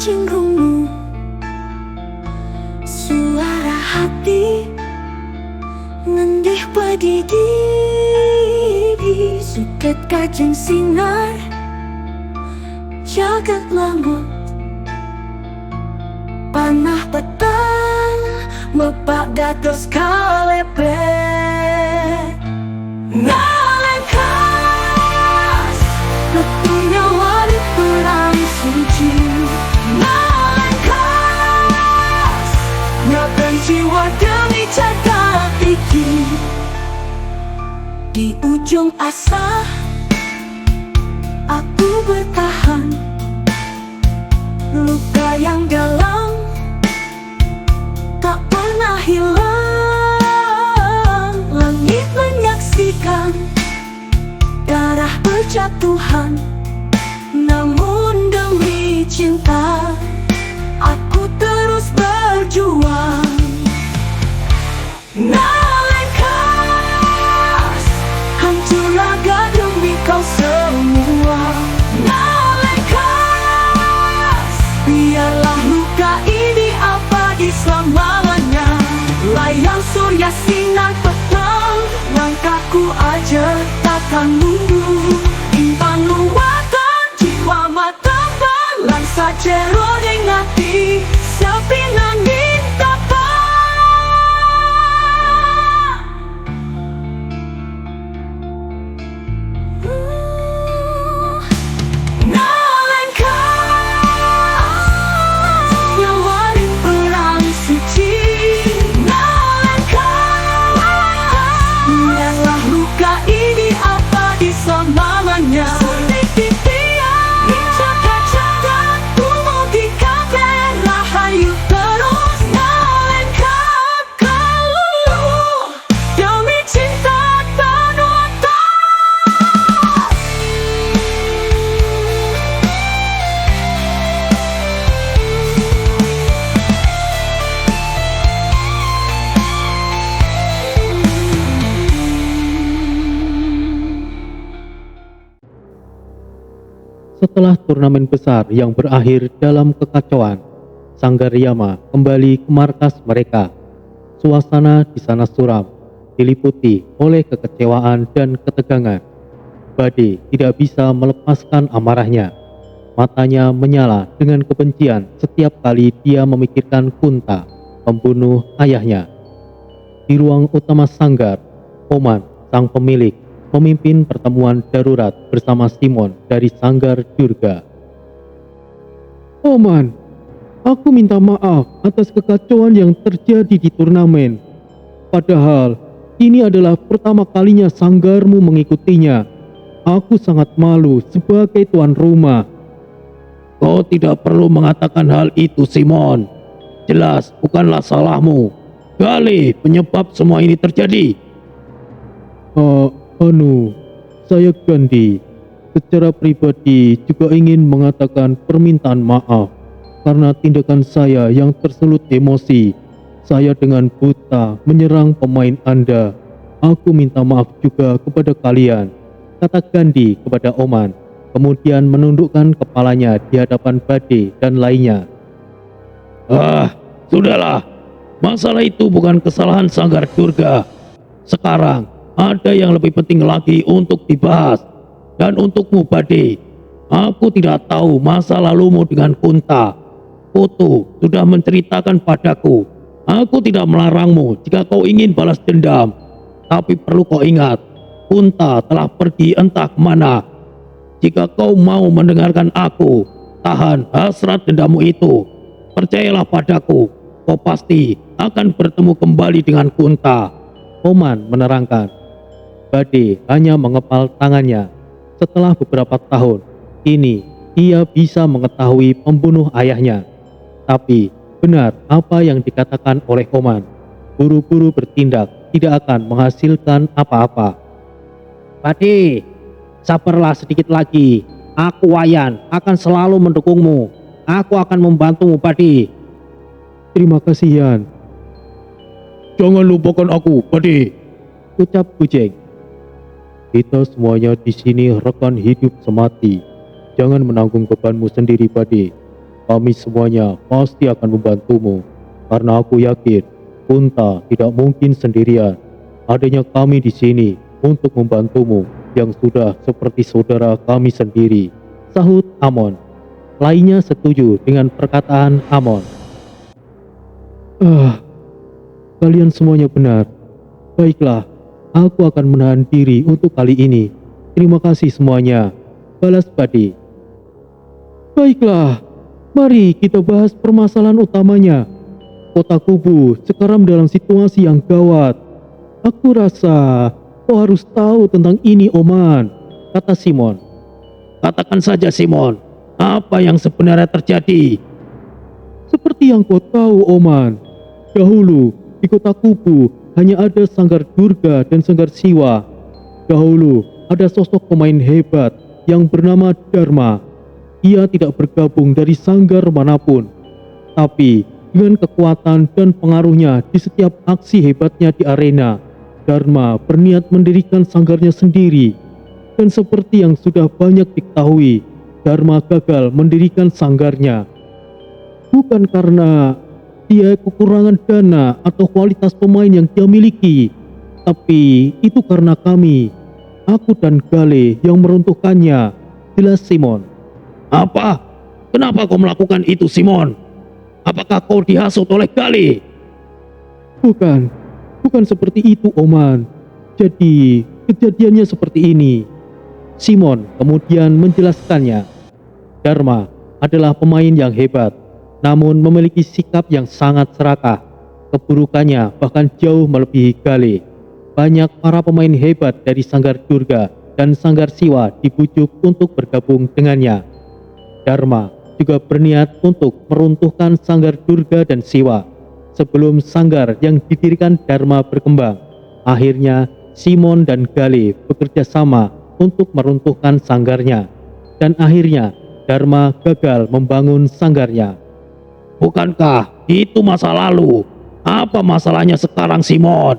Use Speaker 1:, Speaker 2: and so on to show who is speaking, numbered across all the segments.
Speaker 1: cinggungmu, suara hati ngendih padidi suket kajeng sinar jagat lamut panah petang mepak dados kalepet ngalengkas letunya wali perang suci ngalengkas nyakan jiwa demi jagat iki di ujung asa aku bertahan luka yang dalam tak pernah hilang langit menyaksikan darah berjatuhan namun demi cinta aku terus berjuang ngalengkas hancur raga demi kau semua ngalengkas biarlah luka ini abadi selamanya layang surya sinar petang langkahku aja takkan mundur impan luwatan jiwa mata balang sajero ning ati sepi nanging tapa
Speaker 2: Setelah turnamen besar yang berakhir dalam kekacauan, Sanggar Yama kembali ke markas mereka. Suasana di sana suram, diliputi oleh kekecewaan dan ketegangan. Bade tidak bisa melepaskan amarahnya. Matanya menyala dengan kebencian setiap kali dia memikirkan Kunta, pembunuh ayahnya. Di ruang utama Sanggar, Oman, sang pemilik, memimpin pertemuan darurat bersama Simon dari Sanggar Durga. Oman, aku minta maaf atas kekacauan yang terjadi di turnamen. Padahal ini adalah pertama kalinya sanggarmu mengikutinya. Aku sangat malu sebagai tuan rumah. Kau tidak perlu mengatakan hal itu, Simon. Jelas bukanlah salahmu. Galih penyebab semua ini terjadi. Saya Gandhi secara pribadi juga ingin mengatakan permintaan maaf karena tindakan saya yang tersulut emosi. Saya dengan buta menyerang pemain Anda. Aku minta maaf juga kepada kalian, kata Gandhi kepada Oman, kemudian menundukkan kepalanya di hadapan Bade dan lainnya. Sudahlah, masalah itu bukan kesalahan Sanggar Durga. Sekarang ada yang lebih penting lagi untuk dibahas. Dan untukmu, Bade, aku tidak tahu masa lalumu dengan Kunta. Putu sudah menceritakan padaku. Aku tidak melarangmu jika kau ingin balas dendam. Tapi perlu kau ingat, Kunta telah pergi entah kemana. Jika kau mau mendengarkan aku, tahan hasrat dendammu itu. Percayalah padaku, kau pasti akan bertemu kembali dengan Kunta. Oman menerangkan. Bade hanya mengepal tangannya. Setelah beberapa tahun, kini ia bisa mengetahui pembunuh ayahnya. Tapi benar apa yang dikatakan oleh Oman. Buru-buru bertindak tidak akan menghasilkan apa-apa. Bade, sabarlah sedikit lagi. Aku Wayan akan selalu mendukungmu. Aku akan membantumu, Bade. Terima kasih, Yan. Jangan lupakan aku, Bade, ucap Bujeng. Kita semuanya di sini rekan hidup semati. Jangan menanggung bebanmu sendiri, Bade. kami semuanya pasti akan membantumu. Karena aku yakin Kunta tidak mungkin sendirian. Adanya kami di sini untuk membantumu yang sudah seperti saudara kami sendiri, sahut Amon. Lainnya setuju dengan perkataan Amon. Kalian semuanya benar. Baiklah, aku akan menahan diri untuk kali ini. Terima kasih semuanya, balas Bade. Baiklah, mari kita bahas permasalahan utamanya. Kota Kubu sekarang dalam situasi yang gawat. Aku rasa kau harus tahu tentang ini, Oman, kata Simon. Katakan saja, Simon, apa yang sebenarnya terjadi? Seperti yang kau tahu, Oman, dahulu di Kota Kubu hanya ada Sanggar Durga dan Sanggar Siwa. Dahulu ada sosok pemain hebat yang bernama Dharma. Ia tidak bergabung dari sanggar manapun, tapi dengan kekuatan dan pengaruhnya di setiap aksi hebatnya di arena, Dharma berniat mendirikan sanggarnya sendiri. Dan seperti yang sudah banyak diketahui, Dharma gagal mendirikan sanggarnya. Bukan karena dia kekurangan dana atau kualitas pemain yang dia miliki, tapi itu karena kami, aku dan Gale yang meruntuhkannya, jelas Simon. Apa? Kenapa kau melakukan itu, Simon? Apakah kau dihasut oleh Gale? Bukan seperti itu, Oman. Jadi, kejadiannya seperti ini. Simon kemudian menjelaskannya. Dharma adalah pemain yang hebat, namun memiliki sikap yang sangat serakah. Keburukannya bahkan jauh melebihi Gale. Banyak para pemain hebat dari Sanggar Durga dan Sanggar Siwa dibujuk untuk bergabung dengannya. Dharma juga berniat untuk meruntuhkan Sanggar Durga dan Siwa sebelum sanggar yang didirikan Dharma berkembang. Akhirnya Simon dan Gale bekerja sama untuk meruntuhkan sanggarnya, dan akhirnya Dharma gagal membangun sanggarnya. Bukankah itu masa lalu? Apa masalahnya sekarang, Simon?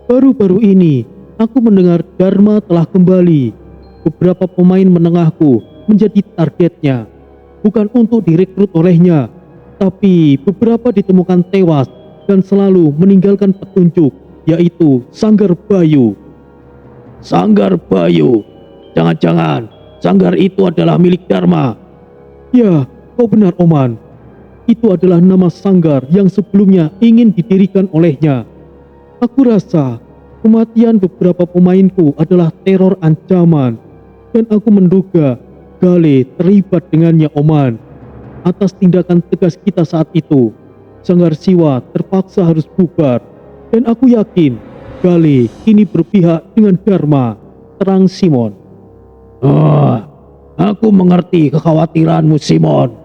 Speaker 2: Baru-baru ini aku mendengar Dharma telah kembali. Beberapa pemain menengahku menjadi targetnya, bukan untuk direkrut olehnya, tapi beberapa ditemukan tewas dan selalu meninggalkan petunjuk, yaitu Sanggar Bayu. Sanggar Bayu? Jangan-jangan sanggar itu adalah milik Dharma? Ya, kau benar, Oman. Itu adalah nama sanggar yang sebelumnya ingin didirikan olehnya. Aku rasa kematian beberapa pemainku adalah teror ancaman, dan aku menduga Gale terlibat dengannya, Oman. Atas tindakan tegas kita saat itu, Sanggar Siwa terpaksa harus bubar, dan aku yakin Gale kini berpihak dengan Dharma, terang Simon. Aku mengerti kekhawatiranmu, Simon.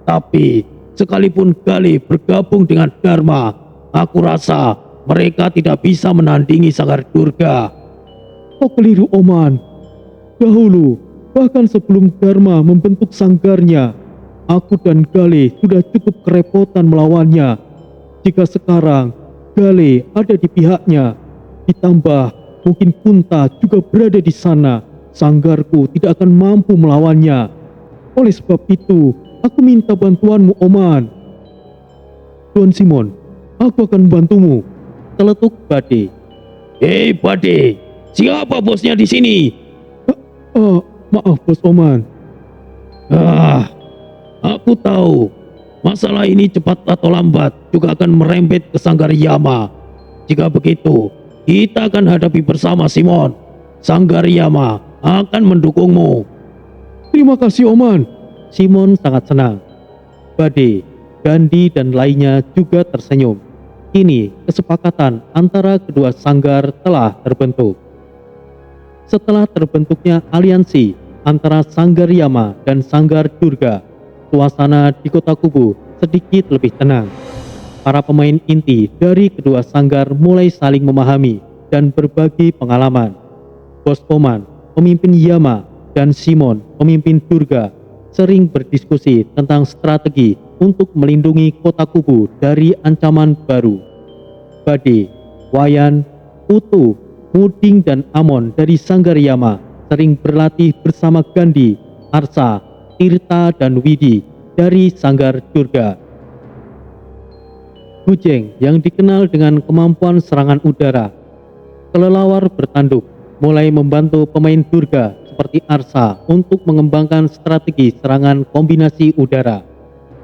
Speaker 2: Tapi sekalipun Gale bergabung dengan Dharma, aku rasa mereka tidak bisa menandingi Sanggar Durga. Kau keliru, Oman. Dahulu, bahkan sebelum Dharma membentuk sanggarnya, aku dan Gale sudah cukup kerepotan melawannya. Jika sekarang Gale ada di pihaknya, ditambah mungkin Kunta juga berada di sana, sanggarku tidak akan mampu melawannya. Oleh sebab itu, aku minta bantuanmu, Oman. Tuan Simon, aku akan membantumu, teletuk Bade. Hei Bade, siapa bosnya di sini? Maaf, Bos Oman. Aku tahu masalah ini cepat atau lambat juga akan merembet ke Sanggar Yama. Jika begitu, kita akan hadapi bersama, Simon. Sanggar Yama akan mendukungmu. Terima kasih, Oman. Simon sangat senang. Bade, Gandhi dan lainnya juga tersenyum. Kini kesepakatan antara kedua sanggar telah terbentuk. Setelah terbentuknya aliansi antara Sanggar Yama dan Sanggar Durga, suasana di Kota Kubu sedikit lebih tenang. Para pemain inti dari kedua sanggar mulai saling memahami dan berbagi pengalaman. Bos Oman, pemimpin Yama, dan Simon, pemimpin Durga, sering berdiskusi tentang strategi untuk melindungi Kota Kubu dari ancaman baru. Bade, Wayan, Utu, Muding dan Amon dari Sanggar Yama sering berlatih bersama Gandhi, Arsa, Tirta dan Widi dari Sanggar Durga. Bujeng yang dikenal dengan kemampuan serangan udara, kelelawar bertanduk, mulai membantu pemain Durga seperti Arsa untuk mengembangkan strategi serangan kombinasi udara.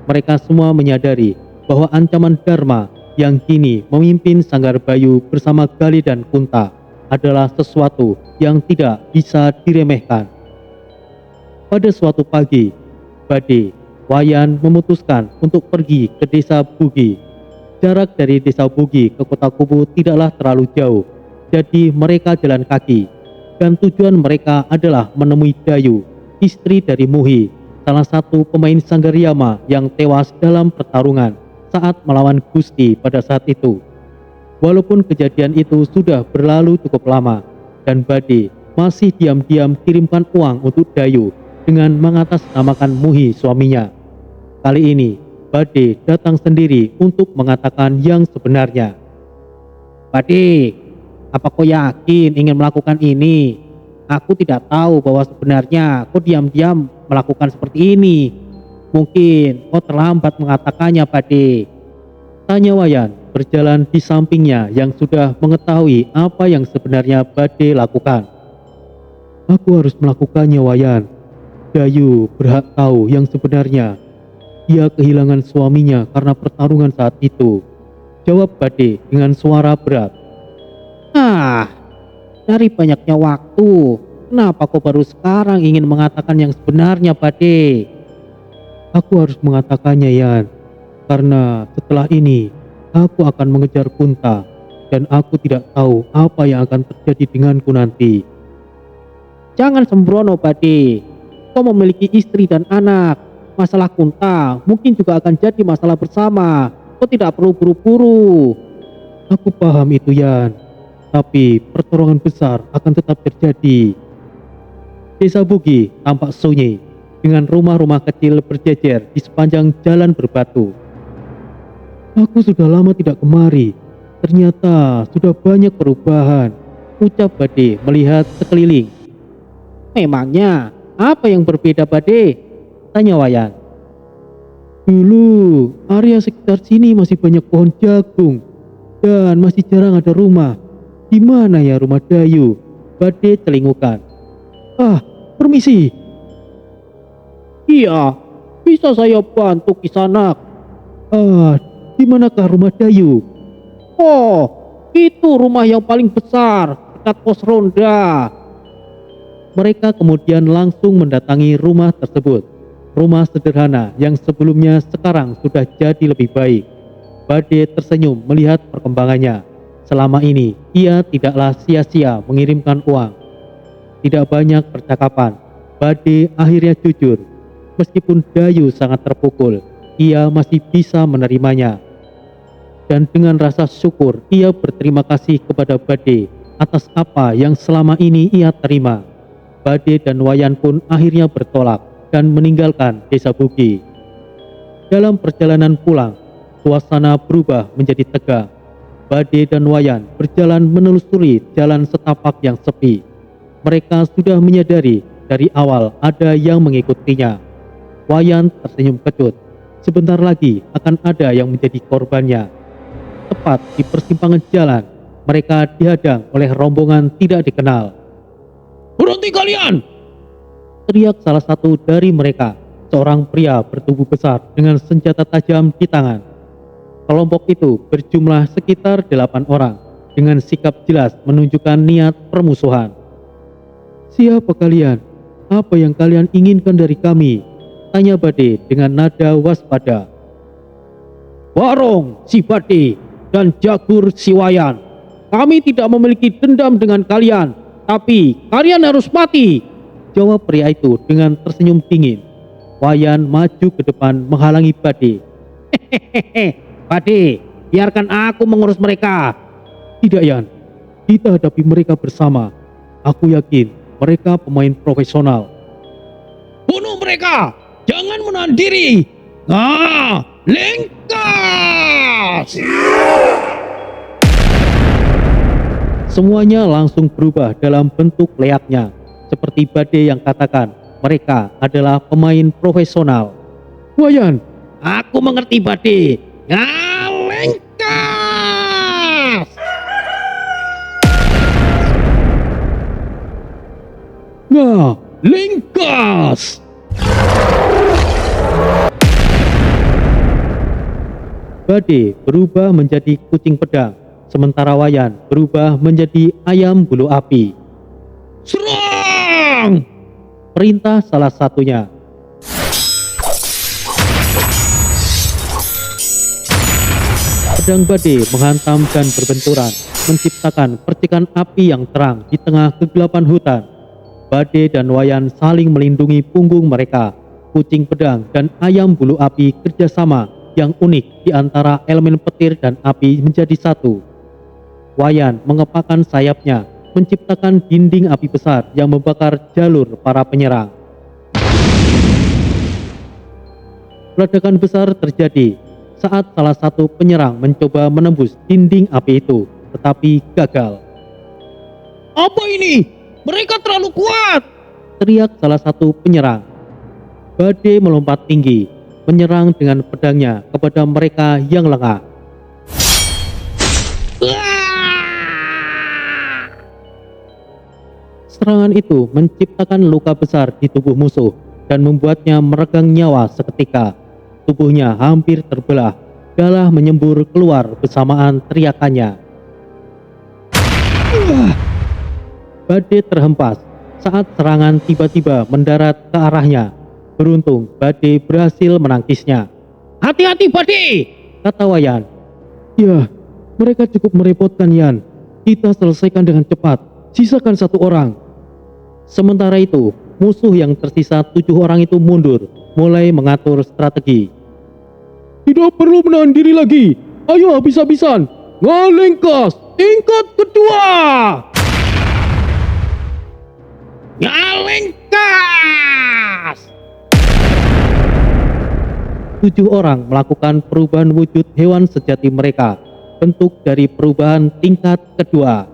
Speaker 2: Mereka semua menyadari bahwa ancaman Dharma yang kini memimpin Sanggar Bayu bersama Gali dan Kunta adalah sesuatu yang tidak bisa diremehkan. Pada suatu pagi, Bade, Wayan memutuskan untuk pergi ke desa Bugi. Jarak dari desa Bugi ke kota Kubu tidaklah terlalu jauh, jadi mereka jalan kaki. Dan tujuan mereka adalah menemui Dayu, istri dari Muhi, salah satu pemain Sanggaryama yang tewas dalam pertarungan saat melawan Gusti pada saat itu. Walaupun kejadian itu sudah berlalu cukup lama, dan Bade masih diam-diam kirimkan uang untuk Dayu dengan mengatasnamakan Muhi suaminya. Kali ini, Bade datang sendiri untuk mengatakan yang sebenarnya. Bade, apa kau yakin ingin melakukan ini? Aku tidak tahu bahwa sebenarnya kau diam-diam melakukan seperti ini. Mungkin kau terlambat mengatakannya, Bade. Tanya Wayan berjalan di sampingnya yang sudah mengetahui apa yang sebenarnya Bade lakukan. Aku harus melakukannya, Wayan. Dayu berhak tahu yang sebenarnya. Dia kehilangan suaminya karena pertarungan saat itu. Jawab Bade dengan suara berat. Dari banyaknya waktu, kenapa kau baru sekarang ingin mengatakan yang sebenarnya, Bade? Aku harus mengatakannya, Yan. Karena setelah ini, aku akan mengejar Kunta. Dan aku tidak tahu apa yang akan terjadi denganku nanti. Jangan sembrono, Bade. Kau memiliki istri dan anak. Masalah Kunta mungkin juga akan jadi masalah bersama. Kau tidak perlu buru-buru. Aku paham itu, Yan. Tapi pertarungan besar akan tetap terjadi. Desa Bugi tampak sunyi, dengan rumah-rumah kecil berjejer di sepanjang jalan berbatu. Aku sudah lama tidak kemari. Ternyata sudah banyak perubahan, ucap Bade melihat sekeliling. Memangnya apa yang berbeda, Bade? Tanya Wayan. Dulu area sekitar sini masih banyak pohon jagung dan masih jarang ada rumah. Di mana ya rumah Dayu? Bade celingukan. Permisi. Iya, bisa saya bantu Kisanak? Di manakah rumah Dayu? Oh, itu rumah yang paling besar dekat pos ronda. Mereka kemudian langsung mendatangi rumah tersebut. Rumah sederhana yang sebelumnya sekarang sudah jadi lebih baik. Bade tersenyum melihat perkembangannya. Selama ini, ia tidaklah sia-sia mengirimkan uang. Tidak banyak percakapan, Bade akhirnya jujur. Meskipun Dayu sangat terpukul, ia masih bisa menerimanya. Dan dengan rasa syukur, ia berterima kasih kepada Bade atas apa yang selama ini ia terima. Bade dan Wayan pun akhirnya bertolak dan meninggalkan desa Bugi. Dalam perjalanan pulang, suasana berubah menjadi tegang. Bade dan Wayan berjalan menelusuri jalan setapak yang sepi. Mereka sudah menyadari dari awal ada yang mengikutinya. Wayan tersenyum kecut. Sebentar lagi akan ada yang menjadi korbannya. Tepat di persimpangan jalan, mereka dihadang oleh rombongan tidak dikenal. Berhenti kalian! Teriak salah satu dari mereka, seorang pria bertubuh besar dengan senjata tajam di tangan. Kelompok itu berjumlah sekitar 8 orang, dengan sikap jelas menunjukkan niat permusuhan. Siapa kalian? Apa yang kalian inginkan dari kami? Tanya Bade dengan nada waspada. Barong si Bade dan Jagur si Wayan. Kami tidak memiliki dendam dengan kalian, tapi kalian harus mati. Jawab pria itu dengan tersenyum dingin. Wayan maju ke depan menghalangi Bade. Hehehe, Bade, biarkan aku mengurus mereka. Tidak, Yan. Kita hadapi mereka bersama. Aku yakin mereka pemain profesional. Bunuh mereka! Jangan menahan diri! Lengkas! Semuanya langsung berubah dalam bentuk leaknya. Seperti Bade yang katakan, mereka adalah pemain profesional. Wayan, aku mengerti Bade. Ngalengkas! Ngalengkas! Bade berubah menjadi kucing pedang, sementara Wayan berubah menjadi ayam bulu api. Serang! Perintah salah satunya. Pedang Bade menghantam dan berbenturan, menciptakan percikan api yang terang di tengah kegelapan hutan. Bade dan Wayan saling melindungi punggung mereka. Kucing pedang dan ayam bulu api kerjasama yang unik di antara elemen petir dan api menjadi satu. Wayan mengepakkan sayapnya, menciptakan dinding api besar yang membakar jalur para penyerang. Ledakan besar terjadi saat salah satu penyerang mencoba menembus dinding api itu, tetapi gagal. "Apa ini? Mereka terlalu kuat!" teriak salah satu penyerang. Bade melompat tinggi, menyerang dengan pedangnya kepada mereka yang lengah. Serangan itu menciptakan luka besar di tubuh musuh dan membuatnya meregang nyawa seketika. Tubuhnya hampir terbelah, darah menyembur keluar bersamaan teriakannya. Bade terhempas saat serangan tiba-tiba mendarat ke arahnya. Beruntung Bade berhasil menangkisnya. "Hati-hati Bade!" kata Wayan. "Ya, mereka cukup merepotkan Yan. Kita selesaikan dengan cepat, sisakan satu orang." Sementara itu, musuh yang tersisa 7 orang itu mundur, mulai mengatur strategi. "Tidak perlu menahan diri lagi, ayo habis-habisan. Ngalengkas tingkat kedua!" Ngalengkas! 7 orang melakukan perubahan wujud hewan sejati mereka, bentuk dari perubahan tingkat kedua.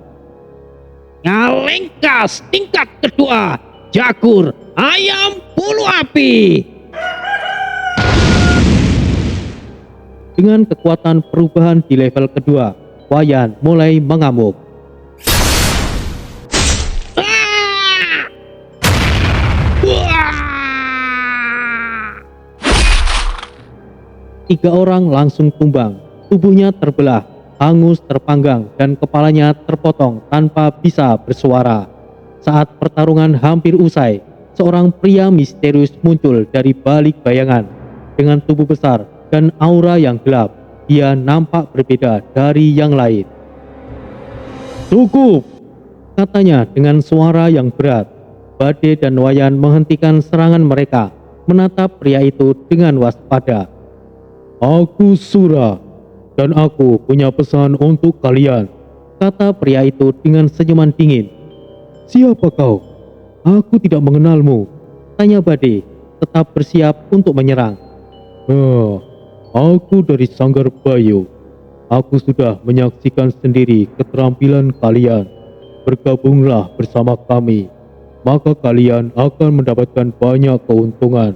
Speaker 2: Ngalengkas tingkat kedua, Jagur ayam bulu api. Dengan kekuatan perubahan di level kedua, Wayan mulai mengamuk. Tiga orang langsung tumbang, tubuhnya terbelah, hangus terpanggang dan kepalanya terpotong tanpa bisa bersuara. Saat pertarungan hampir usai, seorang pria misterius muncul dari balik bayangan. Dengan tubuh besar dan aura yang gelap, dia nampak berbeda dari yang lain. "Cukup!" katanya dengan suara yang berat. Bade dan Wayan menghentikan serangan mereka, menatap pria itu dengan waspada. "Aku Sura, dan aku punya pesan untuk kalian," kata pria itu dengan senyuman dingin. "Siapa kau? Aku tidak mengenalmu," tanya Bade, tetap bersiap untuk menyerang. Aku dari Sanggar Bayu. Aku sudah menyaksikan sendiri keterampilan kalian. Bergabunglah bersama kami, maka kalian akan mendapatkan banyak keuntungan.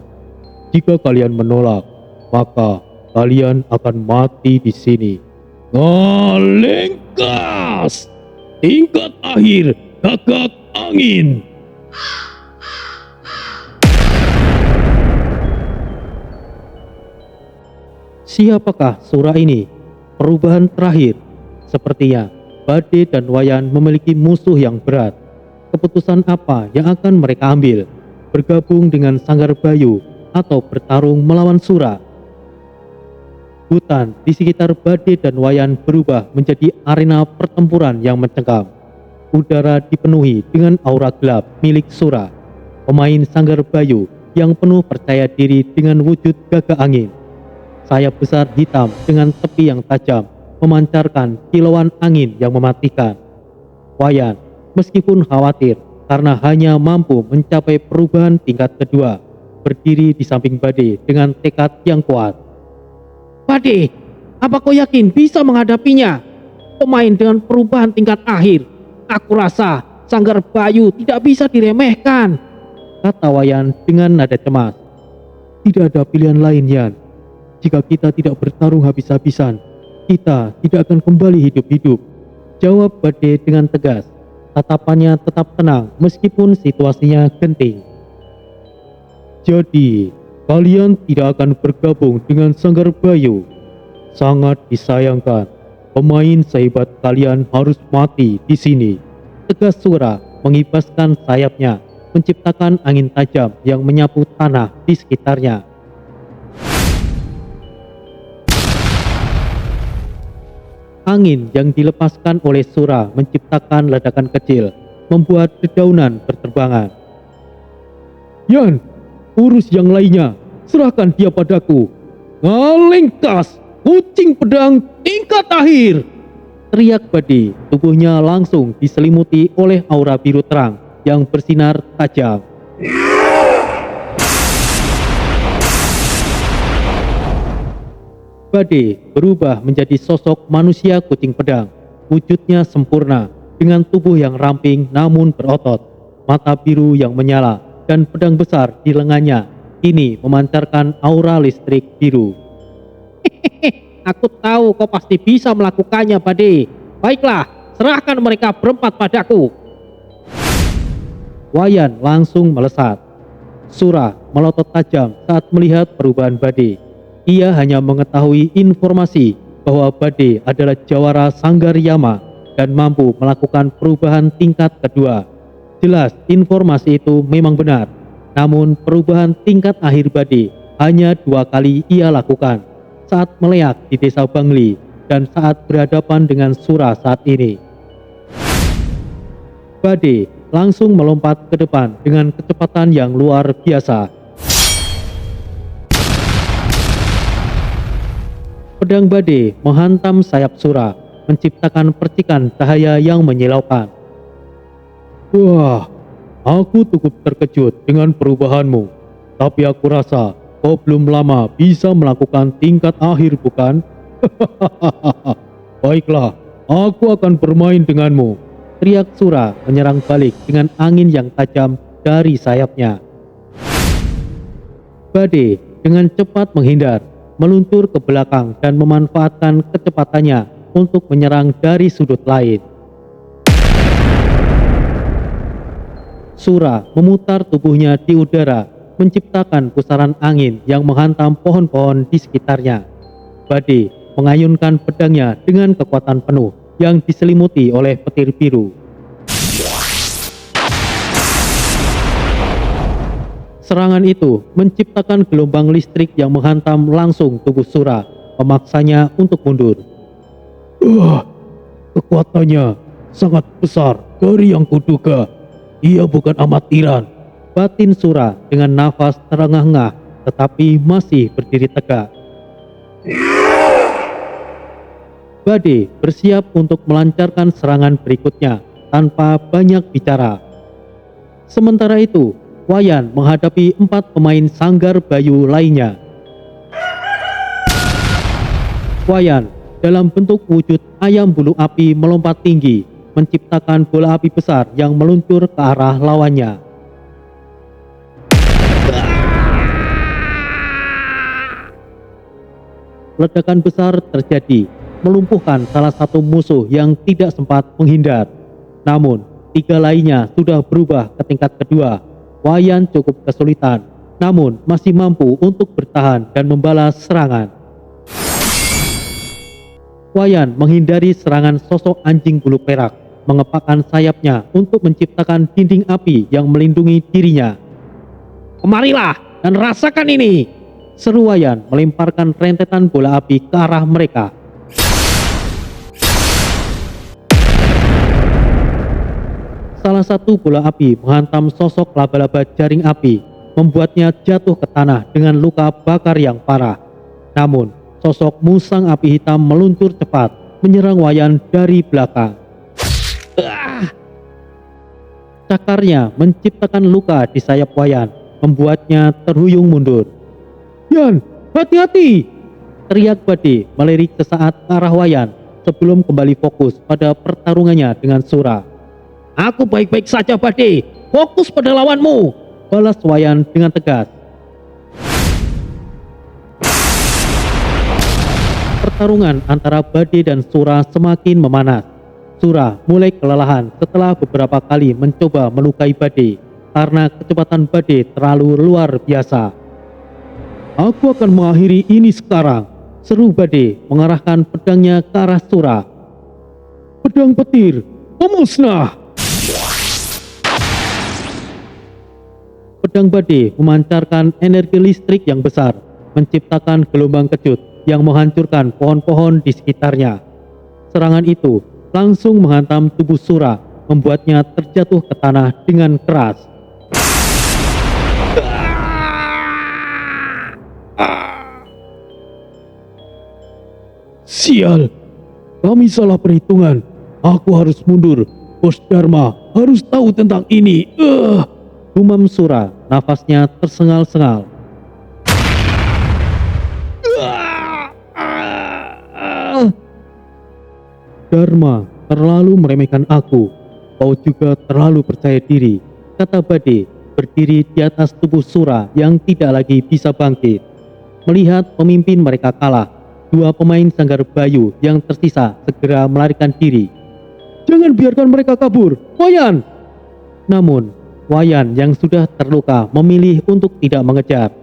Speaker 2: Jika kalian menolak, maka kalian akan mati di sini." Ngalengkas tingkat akhir, gagak angin. Siapakah Sura ini? Perubahan terakhir. Sepertinya Bade dan Wayan memiliki musuh yang berat. Keputusan apa yang akan mereka ambil? Bergabung dengan Sanggar Bayu atau bertarung melawan Sura? Hutan di sekitar Bade dan Wayan berubah menjadi arena pertempuran yang mencekam. Udara dipenuhi dengan aura gelap milik Sura, pemain Sanggar Bayu yang penuh percaya diri dengan wujud gagak angin. Sayap besar hitam dengan tepi yang tajam memancarkan kilauan angin yang mematikan. Wayan, meskipun khawatir karena hanya mampu mencapai perubahan tingkat kedua, berdiri di samping Bade dengan tekad yang kuat. "Bade, apa kau yakin bisa menghadapinya? Pemain dengan perubahan tingkat akhir. Aku rasa Sanggar Bayu tidak bisa diremehkan," kata Wayan dengan nada cemas. Tidak ada pilihan lain, Yan. Jika kita tidak bertarung habis-habisan, kita tidak akan kembali hidup-hidup. Jawab Bade dengan tegas. Tatapannya tetap tenang meskipun situasinya genting. Jadi, kalian tidak akan bergabung dengan Sanggar Bayu. Sangat disayangkan, pemain sehebat kalian harus mati di sini. Tegas Sura mengibaskan sayapnya, menciptakan angin tajam yang menyapu tanah di sekitarnya. Angin yang dilepaskan oleh Sura menciptakan ledakan kecil, membuat dedaunan berterbangan. Yan, urus yang lainnya, serahkan dia padaku. Ngalengkas, kucing pedang tingkat akhir. Teriak Bade, tubuhnya langsung diselimuti oleh aura biru terang yang bersinar tajam. Bade berubah menjadi sosok manusia kucing pedang. Wujudnya sempurna, dengan tubuh yang ramping namun berotot, mata biru yang menyala, dan pedang besar di lengannya kini memancarkan aura listrik biru. Aku tahu kau pasti bisa melakukannya, Bade. Baiklah, serahkan mereka berempat padaku. Wayan langsung melesat. Sura melotot tajam saat melihat perubahan Bade. Ia hanya mengetahui informasi bahwa Bade adalah jawara Sanggar Yama dan mampu melakukan perubahan tingkat kedua. Jelas informasi itu memang benar. Namun perubahan tingkat akhir Bade hanya 2 kali ia lakukan, saat meleak di desa Bangli dan saat berhadapan dengan Sura saat ini. Bade langsung melompat ke depan dengan kecepatan yang luar biasa. Pedang Bade menghantam sayap Sura, menciptakan percikan cahaya yang menyilaukan. Wah, aku cukup terkejut dengan perubahanmu, tapi aku rasa kau belum lama bisa melakukan tingkat akhir, bukan? Baiklah, aku akan bermain denganmu. Teriak Sura menyerang balik dengan angin yang tajam dari sayapnya. Bade dengan cepat menghindar, meluncur ke belakang dan memanfaatkan kecepatannya untuk menyerang dari sudut lain. Sura memutar tubuhnya di udara, menciptakan pusaran angin yang menghantam pohon-pohon di sekitarnya. Bade mengayunkan pedangnya dengan kekuatan penuh yang diselimuti oleh petir biru. Serangan itu menciptakan gelombang listrik yang menghantam langsung tubuh Sura, memaksanya untuk mundur. Kekuatannya sangat besar dari yang kuduga. Ia bukan amatiran. Batin Sura dengan nafas terengah-engah tetapi masih berdiri tegak. Bade bersiap untuk melancarkan serangan berikutnya tanpa banyak bicara. Sementara itu, Wayan menghadapi 4 pemain Sanggar Bayu lainnya. Wayan dalam bentuk wujud ayam bulu api melompat tinggi, menciptakan bola api besar yang meluncur ke arah lawannya. Ledakan besar terjadi, melumpuhkan salah satu musuh yang tidak sempat menghindar. Namun, 3 lainnya sudah berubah ke tingkat kedua. Wayan cukup kesulitan, namun masih mampu untuk bertahan dan membalas serangan. Wayan menghindari serangan sosok anjing bulu perak, mengepakkan sayapnya untuk menciptakan dinding api yang melindungi dirinya. Kemarilah dan rasakan ini! Seru Wayan melemparkan rentetan bola api ke arah mereka. Salah satu bola api menghantam sosok laba-laba jaring api, membuatnya jatuh ke tanah dengan luka bakar yang parah. Namun, sosok musang api hitam meluncur cepat, menyerang Wayan dari belakang. Cakarnya menciptakan luka di sayap Wayan, membuatnya terhuyung mundur. Yan, hati-hati! Teriak Bade melirik sesaat ke arah Wayan sebelum kembali fokus pada pertarungannya dengan Sura. Aku baik-baik saja, Bade. Fokus pada lawanmu, balas Wayan dengan tegas. Pertarungan antara Bade dan Sura semakin memanas. Sura mulai kelelahan setelah beberapa kali mencoba melukai Bade karena kecepatan Bade terlalu luar biasa. "Aku akan mengakhiri ini sekarang," seru Bade mengarahkan pedangnya ke arah Sura. "Pedang petir, pemusnah!" Pedang Bade memancarkan energi listrik yang besar, menciptakan gelombang kejut yang menghancurkan pohon-pohon di sekitarnya. Serangan itu langsung menghantam tubuh Sura, membuatnya terjatuh ke tanah dengan keras. "Sial, kami salah perhitungan. Aku harus mundur. Bos Dharma harus tahu tentang ini." Gumam Sura, nafasnya tersengal-sengal. "Dharma terlalu meremehkan aku. Kau juga terlalu percaya diri," kata Bade, berdiri di atas tubuh Sura yang tidak lagi bisa bangkit. Melihat pemimpin mereka kalah, dua pemain Sanggar Bayu yang tersisa segera melarikan diri. "Jangan biarkan mereka kabur, Wayan!" Namun, Wayan yang sudah terluka memilih untuk tidak mengejar.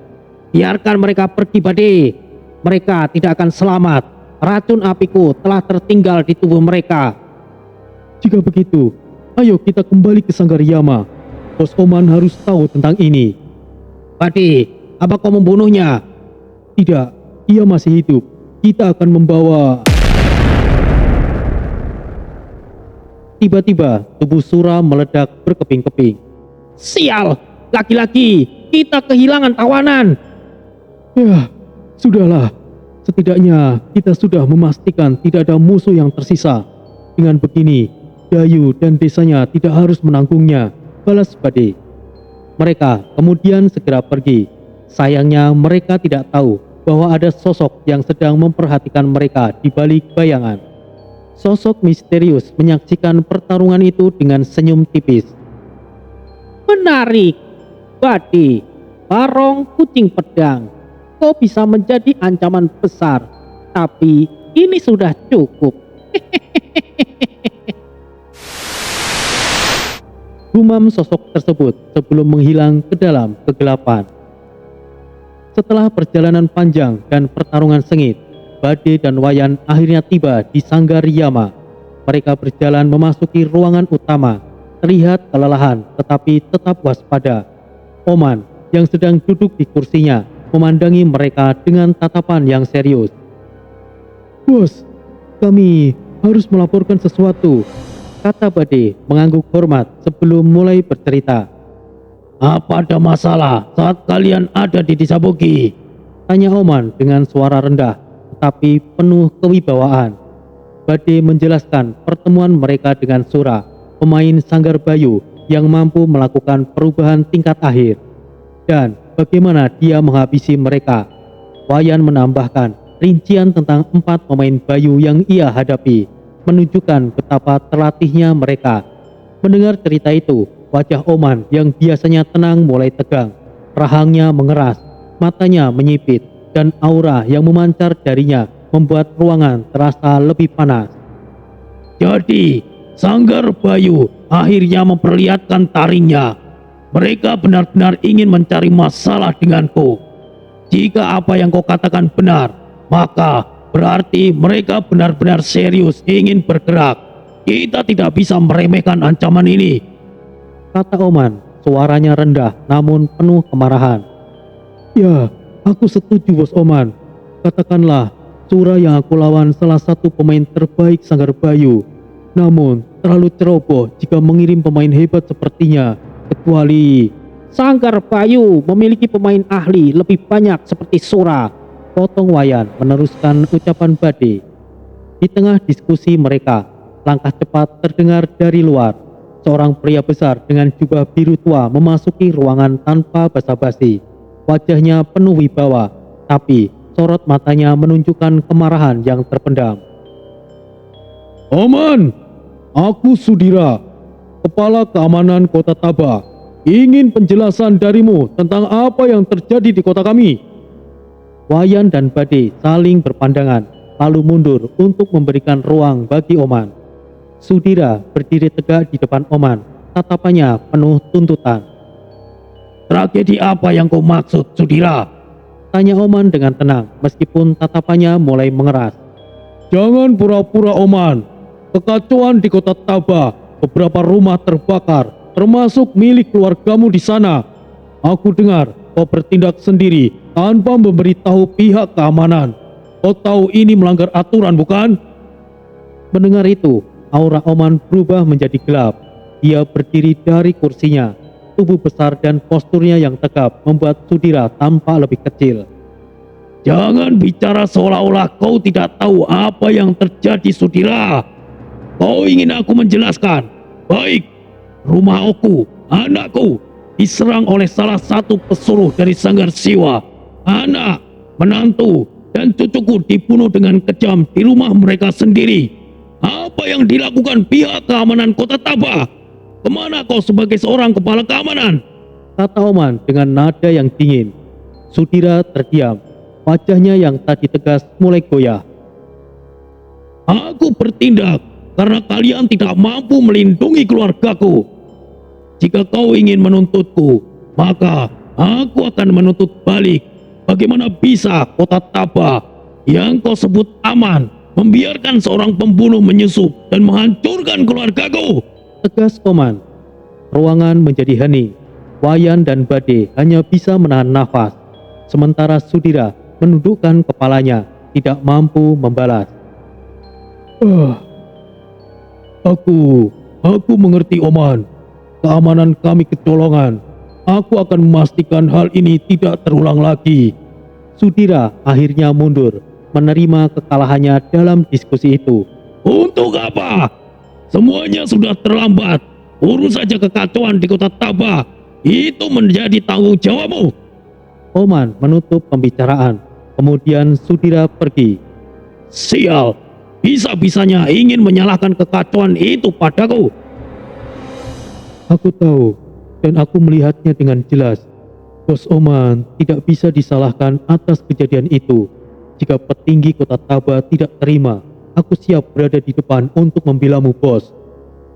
Speaker 2: "Biarkan mereka pergi, Bade. Mereka tidak akan selamat. Racun apiku telah tertinggal di tubuh mereka." "Jika begitu, ayo kita kembali ke Sanggar Yama. Bos Oman harus tahu tentang ini." "Bade, apa kau membunuhnya?" "Tidak, ia masih hidup. Kita akan membawa..." Tiba-tiba tubuh Sura meledak berkeping-keping. "Sial, laki-laki, kita kehilangan tawanan." "Ya, sudahlah. Setidaknya kita sudah memastikan tidak ada musuh yang tersisa. Dengan begini, Dayu dan desanya tidak harus menanggungnya," balas Bade. Mereka kemudian segera pergi. Sayangnya mereka tidak tahu bahwa ada sosok yang sedang memperhatikan mereka di balik bayangan. Sosok misterius menyaksikan pertarungan itu dengan senyum tipis. "Menarik, Bade, Barong Kucing Pedang. Kau bisa menjadi ancaman besar, tapi ini sudah cukup." Gumam sosok tersebut sebelum menghilang ke dalam kegelapan. Setelah perjalanan panjang dan pertarungan sengit, Bade dan Wayan akhirnya tiba di Sanggar Yama. Mereka berjalan memasuki ruangan utama, terlihat kelelahan tetapi tetap waspada. Oman yang sedang duduk di kursinya memandangi mereka dengan tatapan yang serius. "Bos, kami harus melaporkan sesuatu," kata Bade mengangguk hormat sebelum mulai bercerita. "Apa ada masalah saat kalian ada di Desa Bogi?" tanya Oman dengan suara rendah tetapi penuh kewibawaan. Bade menjelaskan pertemuan mereka dengan Sura, pemain Sanggar Bayu yang mampu melakukan perubahan tingkat akhir, dan bagaimana dia menghabisi mereka. Wayan menambahkan rincian tentang 4 pemain Bayu yang ia hadapi, menunjukkan betapa terlatihnya mereka. Mendengar cerita itu, wajah Oman yang biasanya tenang mulai tegang, rahangnya mengeras, matanya menyipit, dan aura yang memancar darinya membuat ruangan terasa lebih panas. "Jadi, Sanggar Bayu akhirnya memperlihatkan taringnya. Mereka benar-benar ingin mencari masalah denganku. Jika apa yang kau katakan benar, maka berarti mereka benar-benar serius ingin bergerak. Kita tidak bisa meremehkan ancaman ini," kata Oman, suaranya rendah namun penuh kemarahan. "Ya, aku setuju, Bos Oman. Katakanlah Sura yang aku lawan salah satu pemain terbaik Sanggar Bayu. Namun terlalu ceroboh jika mengirim pemain hebat sepertinya. Kecuali..." "Sanggar Bayu memiliki pemain ahli lebih banyak seperti Sura," potong Wayan meneruskan ucapan Bade. Di tengah diskusi mereka, langkah cepat terdengar dari luar. Seorang pria besar dengan jubah biru tua memasuki ruangan tanpa basa-basi. Wajahnya penuh wibawa, tapi sorot matanya menunjukkan kemarahan yang terpendam. "Oman, aku Sudira, Kepala Keamanan Kota Taba. Ingin penjelasan darimu tentang apa yang terjadi di kota kami." Wayan dan Bade saling berpandangan.
Speaker 3: lalu mundur untuk memberikan ruang bagi Oman. Sudira berdiri tegak di depan Oman, tatapannya penuh tuntutan.
Speaker 2: Tragedi apa yang kau maksud, Sudira?
Speaker 3: Tanya Oman dengan tenang, meskipun tatapannya mulai mengeras.
Speaker 2: Jangan pura-pura, Oman. Kekacauan di kota Taba, beberapa rumah terbakar, termasuk milik keluargamu di sana. Aku dengar kau bertindak sendiri tanpa memberitahu pihak keamanan. Kau tahu ini melanggar aturan, bukan?
Speaker 3: Mendengar itu, aura Oman berubah menjadi gelap. Dia berdiri dari kursinya. Tubuh besar dan posturnya yang tegap membuat Sudira tampak lebih kecil.
Speaker 2: Jangan bicara seolah-olah kau tidak tahu apa yang terjadi, Sudira. Kau ingin aku menjelaskan? Baik, rumah aku, anakku, diserang oleh salah satu pesuruh dari Sanggar Siwa. Anak, menantu, dan cucuku dibunuh dengan kejam di rumah mereka sendiri. Apa yang dilakukan pihak keamanan kota Taba? Kemana kau sebagai seorang kepala keamanan?
Speaker 3: Kata Oman dengan nada yang dingin. Sudira terdiam. Wajahnya yang tadi tegas mulai goyah.
Speaker 2: Aku bertindak karena kalian tidak mampu melindungi keluargaku. Jika kau ingin menuntutku, maka aku akan menuntut balik. Bagaimana bisa kota Taba yang kau sebut aman membiarkan seorang pembunuh menyusup dan menghancurkan keluargaku?
Speaker 3: Tegas Oman. Ruangan menjadi hening. Wayan dan Bade hanya bisa menahan nafas. Sementara Sudira menundukkan kepalanya, tidak mampu membalas.
Speaker 2: Aku mengerti, Oman. Keamanan kami kecolongan. Aku akan memastikan hal ini tidak terulang lagi.
Speaker 3: Sudira akhirnya mundur, menerima kekalahannya dalam diskusi itu.
Speaker 2: Untuk apa? Semuanya sudah terlambat. Urus saja kekacauan di kota Taba. Itu menjadi tanggung jawabmu.
Speaker 3: Oman menutup pembicaraan. Kemudian Sudira pergi.
Speaker 2: Sial, bisa-bisanya ingin menyalahkan kekacauan itu padaku.
Speaker 3: Aku tahu, dan aku melihatnya dengan jelas. Bos Oman tidak bisa disalahkan atas kejadian itu. Jika petinggi kota Taba tidak terima, aku siap berada di depan untuk membelamu, bos.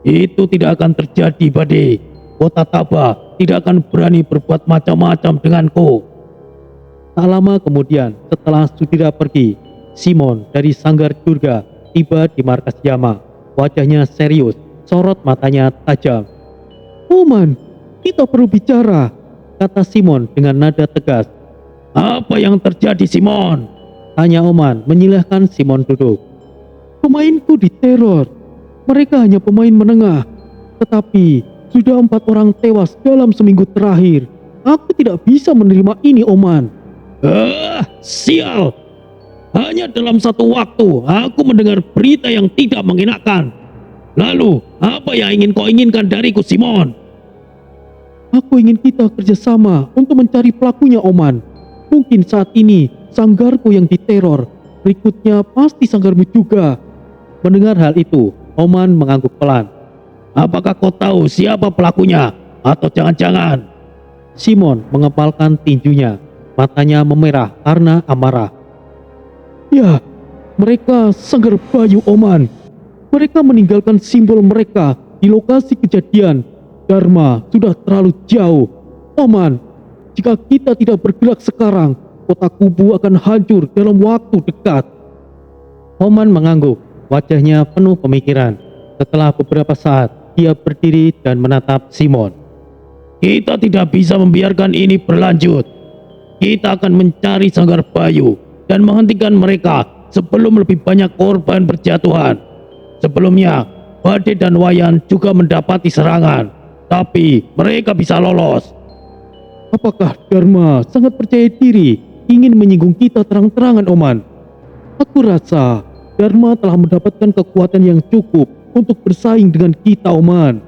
Speaker 2: Itu tidak akan terjadi, Bade. Kota Taba tidak akan berani berbuat macam-macam denganku.
Speaker 3: Tak lama kemudian, setelah Sudira pergi, Simon dari Sanggar Durga tiba di markas Yama. Wajahnya serius, sorot matanya tajam. Oman, kita perlu bicara, kata Simon dengan nada tegas.
Speaker 2: Apa yang terjadi, Simon?
Speaker 3: Tanya Oman menyilahkan Simon duduk. Pemainku diteror. Mereka hanya pemain menengah. Tetapi sudah 4 orang tewas dalam seminggu terakhir. Aku tidak bisa menerima ini, Oman.
Speaker 2: Sial. Hanya dalam satu waktu aku mendengar berita yang tidak mengenakan. Lalu, apa yang ingin kau inginkan dariku, Simon?
Speaker 3: Aku ingin kita kerjasama untuk mencari pelakunya, Oman. Mungkin saat ini sanggarku yang diteror. Berikutnya pasti sanggarmu juga. Mendengar hal itu, Oman mengangguk pelan.
Speaker 2: Apakah kau tahu siapa pelakunya? Atau jangan-jangan?
Speaker 3: Simon mengepalkan tinjunya. Matanya memerah karena amarah. Ya, mereka Sanggar Bayu, Oman. Mereka meninggalkan simbol mereka di lokasi kejadian. Dharma sudah terlalu jauh. Oman, jika kita tidak bergerak sekarang, kota Kubu akan hancur dalam waktu dekat. Oman mengangguk, wajahnya penuh pemikiran. Setelah beberapa saat, dia berdiri dan menatap Simon.
Speaker 2: Kita tidak bisa membiarkan ini berlanjut. Kita akan mencari Sanggar Bayu dan menghentikan mereka sebelum lebih banyak korban berjatuhan. Sebelumnya, Bade dan Wayan juga mendapati serangan, tapi mereka bisa lolos.
Speaker 3: Apakah Dharma sangat percaya diri ingin menyinggung kita terang-terangan, Oman? Aku rasa Dharma telah mendapatkan kekuatan yang cukup untuk bersaing dengan kita, Oman.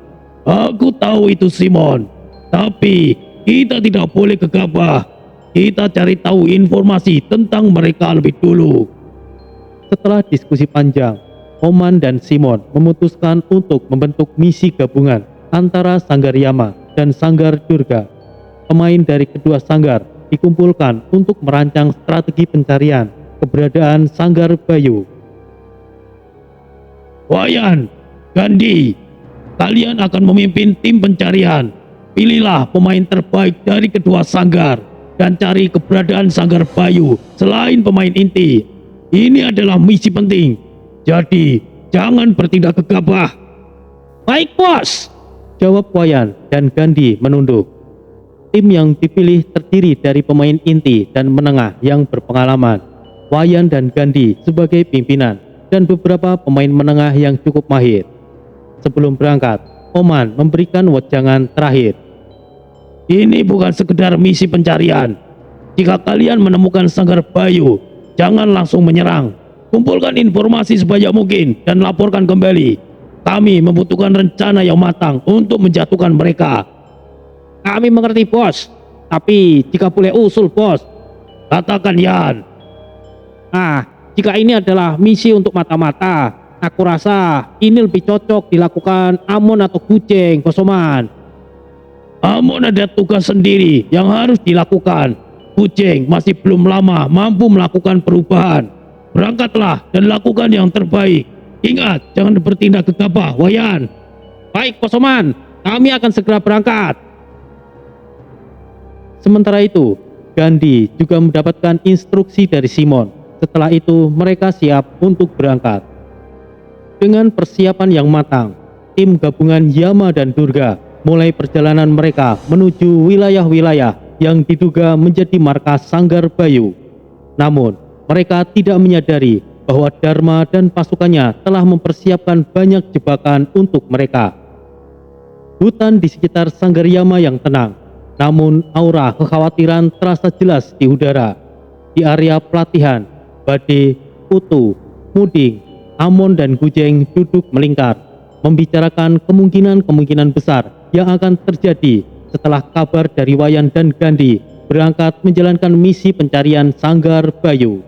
Speaker 2: Aku tahu itu, Simon. Tapi kita tidak boleh gegabah. Kita cari tahu informasi tentang mereka lebih dulu.
Speaker 3: Setelah diskusi panjang, Oman dan Simon memutuskan untuk membentuk misi gabungan antara Sanggar Yama dan Sanggar Durga. Pemain dari kedua sanggar dikumpulkan untuk merancang strategi pencarian keberadaan Sanggar Bayu.
Speaker 2: Wayan, Gandhi, kalian akan memimpin tim pencarian. Pilihlah pemain terbaik dari kedua sanggar dan cari keberadaan Sanggar Bayu selain pemain inti. Ini adalah misi penting, jadi jangan bertindak gegabah.
Speaker 3: Baik bos, jawab Wayan dan Gandhi menunduk. Tim yang dipilih terdiri dari pemain inti dan menengah yang berpengalaman. Wayan dan Gandhi sebagai pimpinan dan beberapa pemain menengah yang cukup mahir. Sebelum berangkat, Oman memberikan wejangan terakhir.
Speaker 2: Ini bukan sekedar misi pencarian. Jika kalian menemukan Sanggar Bayu, jangan langsung menyerang. Kumpulkan informasi sebanyak mungkin dan laporkan kembali. Kami membutuhkan rencana yang matang untuk menjatuhkan mereka.
Speaker 3: Kami mengerti bos, tapi jika boleh usul bos.
Speaker 2: Katakan Yan.
Speaker 3: Jika ini adalah misi untuk mata-mata, aku rasa ini lebih cocok dilakukan Amon atau Kucing, Bos Oman.
Speaker 2: Amon ada tugas sendiri yang harus dilakukan. Kucing masih belum lama mampu melakukan perubahan. Berangkatlah dan lakukan yang terbaik. Ingat, jangan bertindak gegabah, Wayan.
Speaker 3: Baik Bos Oman, kami akan segera berangkat. Sementara itu, Gandhi juga mendapatkan instruksi dari Simon. Setelah itu, mereka siap untuk berangkat. Dengan persiapan yang matang, tim gabungan Yama dan Durga mulai perjalanan mereka menuju wilayah-wilayah yang diduga menjadi markas Sanggar Bayu. Namun, mereka tidak menyadari bahwa Dharma dan pasukannya telah mempersiapkan banyak jebakan untuk mereka. Hutan di sekitar Sanggar Yama yang tenang, namun aura kekhawatiran terasa jelas di udara. Di area pelatihan, Bade, Utu, Muding, Amon dan Gujeng duduk melingkar, membicarakan kemungkinan-kemungkinan besar yang akan terjadi setelah kabar dari Wayan dan Gandhi berangkat menjalankan misi pencarian Sanggar Bayu.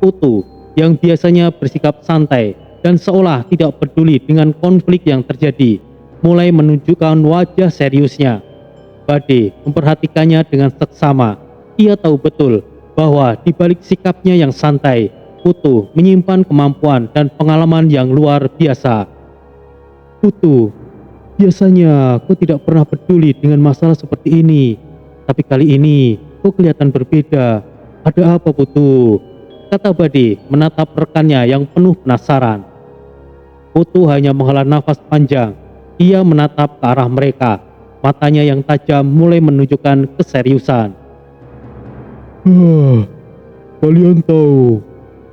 Speaker 3: Utu, yang biasanya bersikap santai dan seolah tidak peduli dengan konflik yang terjadi, mulai menunjukkan wajah seriusnya. Bade memperhatikannya dengan seksama. Ia tahu betul bahwa di balik sikapnya yang santai, Utu menyimpan kemampuan dan pengalaman yang luar biasa. Utu, biasanya kau tidak pernah peduli dengan masalah seperti ini, tapi kali ini kau kelihatan berbeda. Ada apa, Utu? Kata Bade menatap rekannya yang penuh penasaran. Utu hanya menghela nafas panjang. Ia menatap ke arah mereka. Matanya yang tajam mulai menunjukkan keseriusan. Kalian tahu,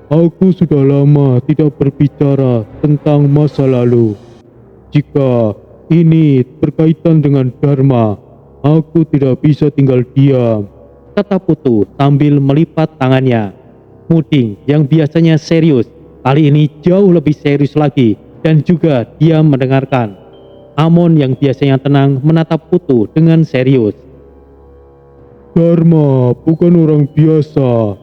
Speaker 3: aku sudah lama tidak berbicara tentang masa lalu. Jika ini berkaitan dengan Dharma, aku tidak bisa tinggal diam, kata Putu sambil melipat tangannya. Muding yang biasanya serius, kali ini jauh lebih serius lagi dan juga diam mendengarkan. Amon yang biasanya tenang menatap Putu dengan serius. Dharma bukan orang biasa.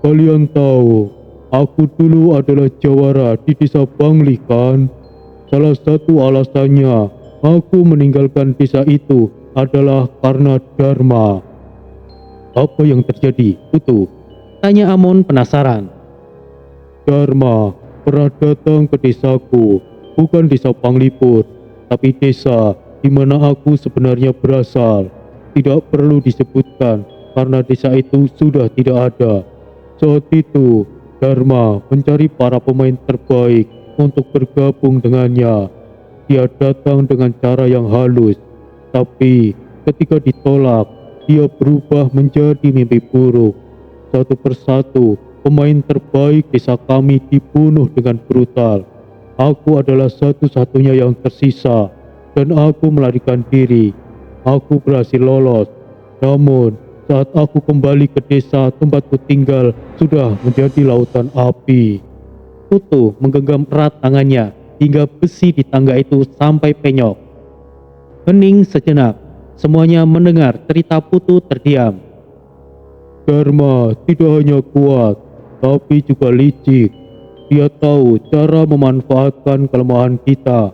Speaker 3: Kalian tahu, aku dulu adalah jawara di desa Bangli kan? Salah satu alasannya aku meninggalkan desa itu adalah karena Dharma. Apa yang terjadi, Putu? Tanya Amon penasaran. Dharma pernah datang ke desaku, bukan desa Panglipur, tapi desa di mana aku sebenarnya berasal. Tidak perlu disebutkan karena desa itu sudah tidak ada. Saat itu, Dharma mencari para pemain terbaik untuk bergabung dengannya. Dia datang dengan cara yang halus, tapi ketika ditolak, dia berubah menjadi mimpi buruk. Satu persatu, pemain terbaik desa kami dibunuh dengan brutal. Aku adalah satu-satunya yang tersisa dan aku melarikan diri. Aku berhasil lolos. Namun, saat aku kembali ke desa tempatku tinggal sudah menjadi lautan api. Putu menggenggam erat tangannya hingga besi di tangga itu sampai penyok. Hening sejenak, semuanya mendengar cerita Putu terdiam. Dharma tidak hanya kuat, tapi juga licik. Dia tahu cara memanfaatkan kelemahan kita.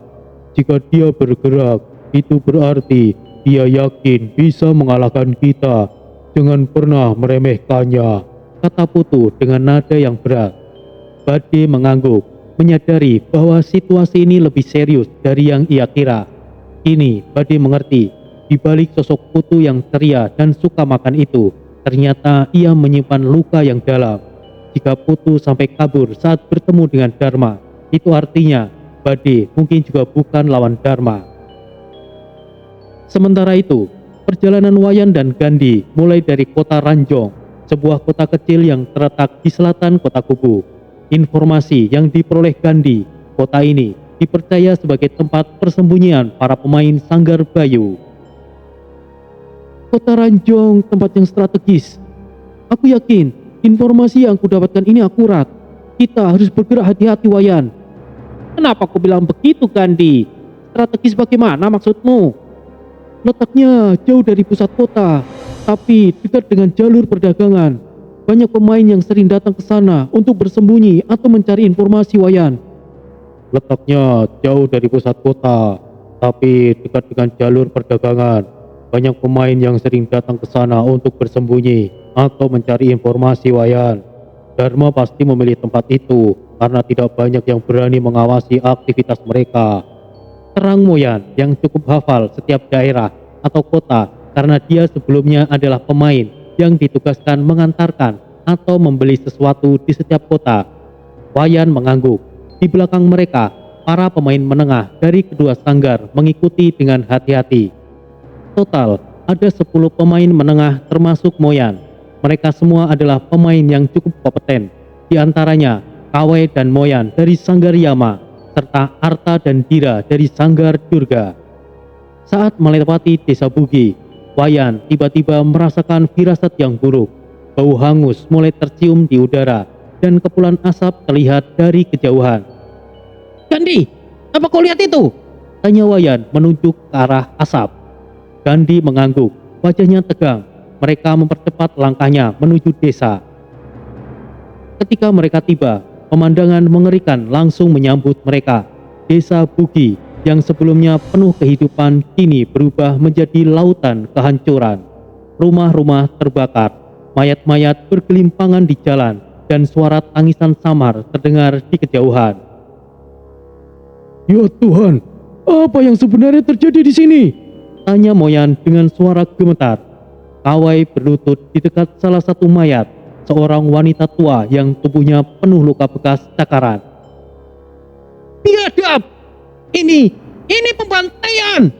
Speaker 3: Jika dia bergerak, itu berarti dia yakin bisa mengalahkan kita. Jangan pernah meremehkannya, kata Putu dengan nada yang berat. Bade mengangguk, menyadari bahwa situasi ini lebih serius dari yang ia kira. Kini Bade mengerti, di balik sosok Putu yang ceria dan suka makan itu, ternyata ia menyimpan luka yang dalam. Jika Putu sampai kabur saat bertemu dengan Dharma, itu artinya Bade mungkin juga bukan lawan Dharma. Sementara itu, perjalanan Wayan dan Gandhi mulai dari kota Ranjong, sebuah kota kecil yang terletak di selatan kota Kubu. Informasi yang diperoleh Gandhi, kota ini dipercaya sebagai tempat persembunyian para pemain Sanggar Bayu. Kota Ranjong tempat yang strategis. Aku yakin informasi yang kudapatkan ini akurat. Kita harus bergerak hati-hati, Wayan. Kenapa kau bilang begitu, Gandhi? Strategis bagaimana maksudmu? Letaknya jauh dari pusat kota, tapi dekat dengan jalur perdagangan. Banyak pemain yang sering datang ke sana untuk bersembunyi atau mencari informasi, Wayan. Letaknya jauh dari pusat kota, tapi dekat dengan jalur perdagangan. Banyak pemain yang sering datang ke sana untuk bersembunyi atau mencari informasi, Wayan. Dharma pasti memilih tempat itu karena tidak banyak yang berani mengawasi aktivitas mereka. Terang Moyan yang cukup hafal setiap daerah atau kota karena dia sebelumnya adalah pemain yang ditugaskan mengantarkan atau membeli sesuatu di setiap kota. Wayan mengangguk. Di belakang mereka, para pemain menengah dari kedua sanggar mengikuti dengan hati-hati. Total, ada 10 pemain menengah termasuk Moyan. Mereka semua adalah pemain yang cukup kompeten. Di antaranya, Kawai dan Moyan dari Sanggar Yama, serta Arta dan Dira dari Sanggar Durga. Saat melewati desa Bugi, Wayan tiba-tiba merasakan firasat yang buruk. Bau hangus mulai tercium di udara, dan kepulan asap terlihat dari kejauhan. Gandhi, apa kau lihat itu? Tanya Wayan menunjuk ke arah asap. Gandhi mengangguk, wajahnya tegang. Mereka mempercepat langkahnya menuju desa. Ketika mereka tiba, pemandangan mengerikan langsung menyambut mereka. Desa Bugi yang sebelumnya penuh kehidupan kini berubah menjadi lautan kehancuran. Rumah-rumah terbakar, mayat-mayat bergelimpangan di jalan, dan suara tangisan samar terdengar di kejauhan. Ya Tuhan, apa yang sebenarnya terjadi di sini? Tanya Moyan dengan suara gemetar. Kawai berlutut di dekat salah satu mayat, seorang wanita tua yang tubuhnya penuh luka bekas cakaran. Biadab! Ini pembantaian!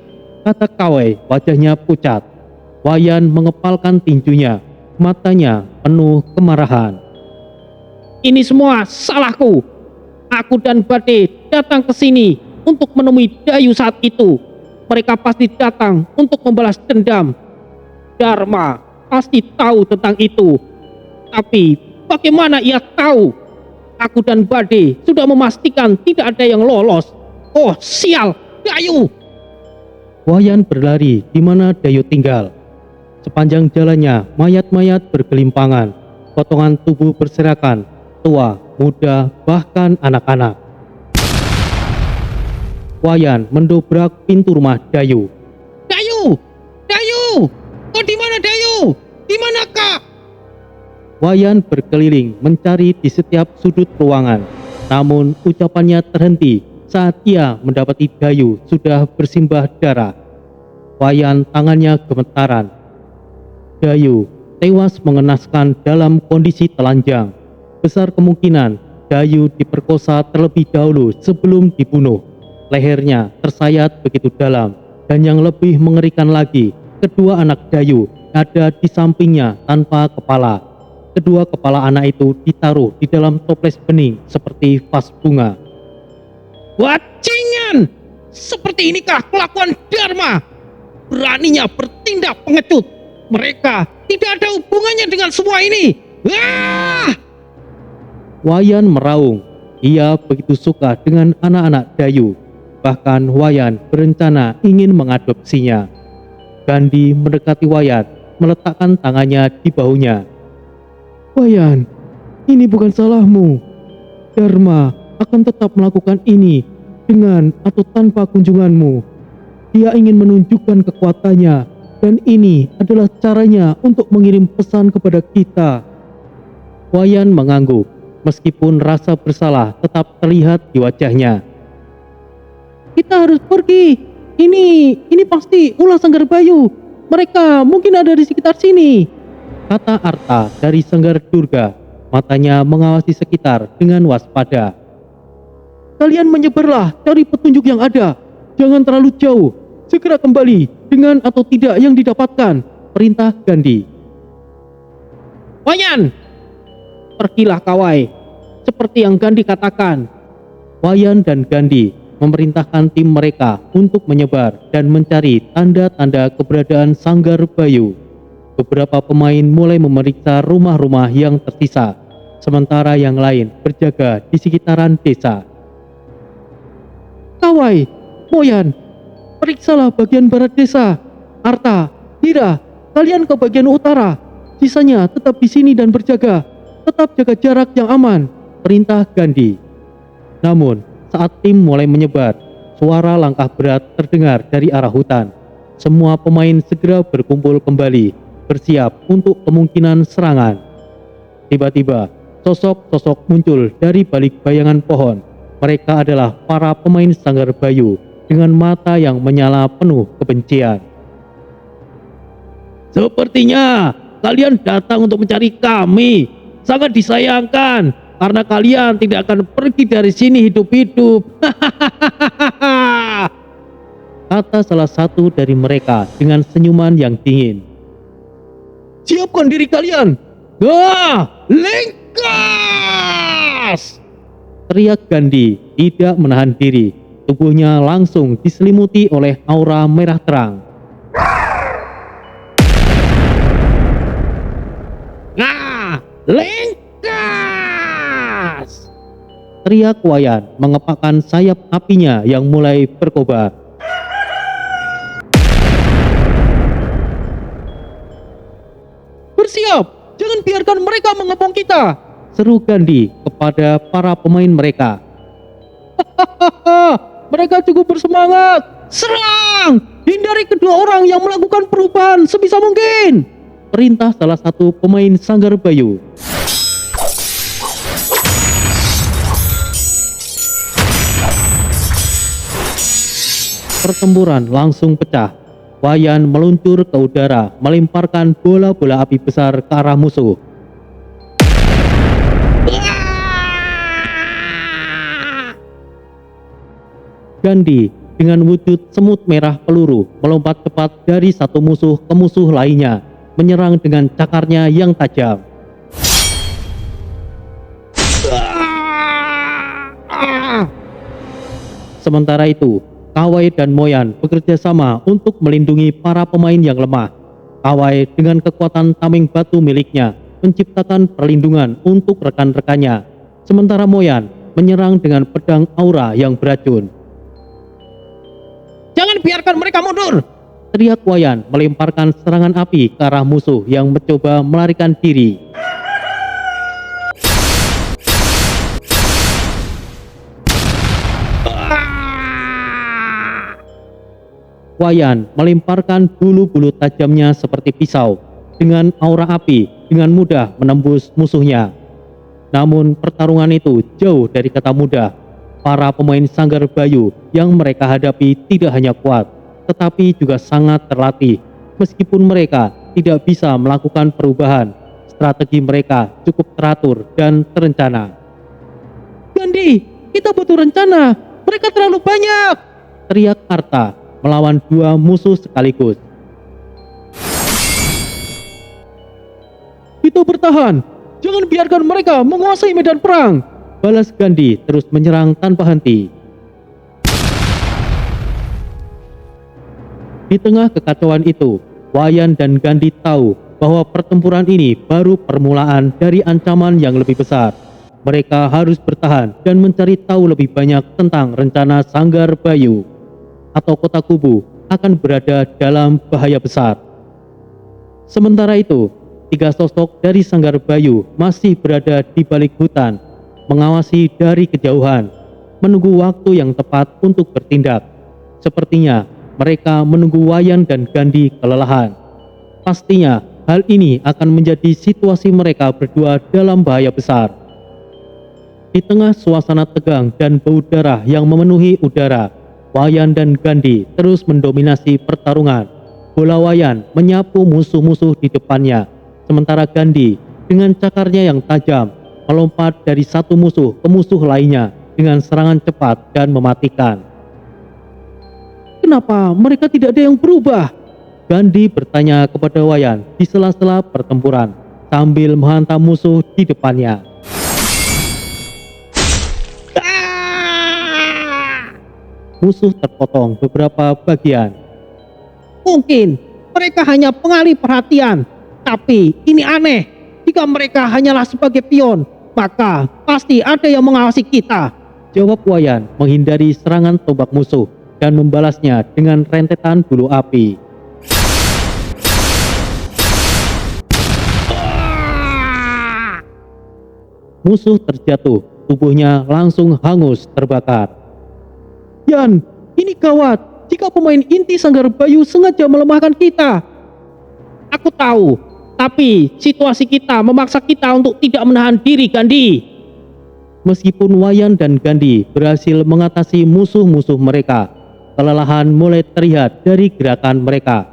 Speaker 3: Kata Kawai, wajahnya pucat. Wayan mengepalkan tinjunya, matanya penuh kemarahan. Ini semua salahku. Aku dan Bade datang ke sini untuk menemui Dayu saat itu. Mereka pasti datang untuk membalas dendam. Dharma pasti tahu tentang itu. Tapi bagaimana ia tahu? Aku dan Bade sudah memastikan tidak ada yang lolos. Oh sial, Dayu! Wayan berlari di mana Dayu tinggal. Sepanjang jalannya mayat-mayat bergelimpangan. Potongan tubuh berserakan, tua, muda, bahkan anak-anak. Wayan mendobrak pintu rumah Dayu. Dayu! Dayu! Kau di mana, Dayu? Di mana, Kak? Wayan berkeliling mencari di setiap sudut ruangan. Namun ucapannya terhenti saat ia mendapati Dayu sudah bersimbah darah. Wayan tangannya gemetaran. Dayu tewas mengenaskan dalam kondisi telanjang. Besar kemungkinan Dayu diperkosa terlebih dahulu sebelum dibunuh. Lehernya tersayat begitu dalam, dan yang lebih mengerikan lagi, kedua anak Dayu ada di sampingnya tanpa kepala. Kedua kepala anak itu ditaruh di dalam toples bening seperti vas bunga. Bajingan! Seperti inikah kelakuan Dharma? Beraninya bertindak pengecut. Mereka tidak ada hubungannya dengan semua ini. Ah! Wayan meraung. Ia begitu suka dengan anak-anak Dayu. Bahkan Wayan berencana ingin mengadopsinya. Gandhi mendekati Wayan, meletakkan tangannya di bahunya. Wayan, ini bukan salahmu. Dharma akan tetap melakukan ini dengan atau tanpa kunjunganmu. Dia ingin menunjukkan kekuatannya, dan ini adalah caranya untuk mengirim pesan kepada kita. Wayan mengangguk, meskipun rasa bersalah tetap terlihat di wajahnya. Kita harus pergi. Ini pasti ulah Sanggar Bayu. Mereka mungkin ada di sekitar sini, kata Arta dari Sanggar Durga, matanya mengawasi sekitar dengan waspada. Kalian menyebarlah, cari petunjuk yang ada. Jangan terlalu jauh. Segera kembali dengan atau tidak yang didapatkan, perintah Gandhi. Wayan, pergilah Kawai, seperti yang Gandhi katakan. Wayan dan Gandhi memerintahkan tim mereka untuk menyebar dan mencari tanda-tanda keberadaan Sanggar Bayu. Beberapa pemain mulai memeriksa rumah-rumah yang tersisa, sementara yang lain berjaga di sekitaran desa. Kawai, Moyan, periksalah bagian barat desa. Arta, Hira, kalian ke bagian utara. Sisanya tetap di sini dan berjaga. Tetap jaga jarak yang aman, perintah Gandhi. Namun, saat tim mulai menyebar, suara langkah berat terdengar dari arah hutan. Semua pemain segera berkumpul kembali, bersiap untuk kemungkinan serangan. Tiba-tiba, sosok-sosok muncul dari balik bayangan pohon. Mereka adalah para pemain Sanggar Bayu dengan mata yang menyala penuh kebencian. Sepertinya kalian datang untuk mencari kami. Sangat disayangkan, karena kalian tidak akan pergi dari sini hidup-hidup. Kata salah satu dari mereka dengan senyuman yang dingin. Siapkan diri kalian. Lengkas! Teriak Gandhi tidak menahan diri. Tubuhnya langsung diselimuti oleh aura merah terang. Lengkas! Teriak Wayan mengepakkan sayap apinya yang mulai berkobar. Bersiap! Jangan biarkan mereka mengepung kita! Seru Gandhi kepada para pemain mereka. Mereka cukup bersemangat. Serang! Hindari kedua orang yang melakukan perubahan sebisa mungkin, perintah salah satu pemain Sanggar Bayu. Pertempuran langsung pecah. Wayan meluncur ke udara, melemparkan bola-bola api besar ke arah musuh. Gandhi dengan wujud semut merah peluru melompat cepat dari satu musuh ke musuh lainnya, menyerang dengan cakarnya yang tajam. Sementara itu, Kawai dan Moyan bekerja sama untuk melindungi para pemain yang lemah. Kawai dengan kekuatan tameng batu miliknya menciptakan perlindungan untuk rekan-rekannya, sementara Moyan menyerang dengan pedang aura yang beracun. Jangan biarkan mereka mundur! Teriak Wayan melemparkan serangan api ke arah musuh yang mencoba melarikan diri. Wayan melemparkan bulu-bulu tajamnya seperti pisau. Dengan aura api, dengan mudah menembus musuhnya. Namun pertarungan itu jauh dari kata mudah. Para pemain Sanggar Bayu yang mereka hadapi tidak hanya kuat, tetapi juga sangat terlatih. Meskipun mereka tidak bisa melakukan perubahan, strategi mereka cukup teratur dan terencana. Gandhi, kita butuh rencana. Mereka terlalu banyak! Teriak Arta melawan dua musuh sekaligus. Kita bertahan. Jangan biarkan mereka menguasai medan perang, balas Gandhi terus menyerang tanpa henti. Di tengah kekacauan itu, Wayan dan Gandhi tahu bahwa pertempuran ini baru permulaan dari ancaman yang lebih besar. Mereka harus bertahan dan mencari tahu lebih banyak tentang rencana Sanggar Bayu, atau kota kubu akan berada dalam bahaya besar. Sementara itu, tiga sosok dari Sanggar Bayu masih berada di balik hutan, mengawasi dari kejauhan, menunggu waktu yang tepat untuk bertindak. Sepertinya mereka menunggu Wayan dan Gandhi kelelahan. Pastinya hal ini akan menjadi situasi mereka berdua dalam bahaya besar. Di tengah suasana tegang dan bau darah yang memenuhi udara, Wayan dan Gandhi terus mendominasi pertarungan. Bola Wayan menyapu musuh-musuh di depannya, sementara Gandhi dengan cakarnya yang tajam melompat dari satu musuh ke musuh lainnya dengan serangan cepat dan mematikan. Kenapa mereka tidak ada yang berubah? Gandhi bertanya kepada Wayan di sela-sela pertempuran sambil menghantam musuh di depannya. Musuh terpotong beberapa bagian. Mungkin mereka hanya pengalih perhatian, tapi ini aneh. Jika mereka hanyalah sebagai pion, maka pasti ada yang mengawasi kita, jawab Wayan menghindari serangan tombak musuh dan membalasnya dengan rentetan bulu api. Musuh terjatuh, tubuhnya langsung hangus terbakar. Yan, ini gawat. Jika pemain inti Sanggar Bayu sengaja melemahkan kita. Aku tahu, tapi situasi kita memaksa kita untuk tidak menahan diri, Gandhi. Meskipun Wayan dan Gandhi berhasil mengatasi musuh-musuh mereka, kelelahan mulai terlihat dari gerakan mereka.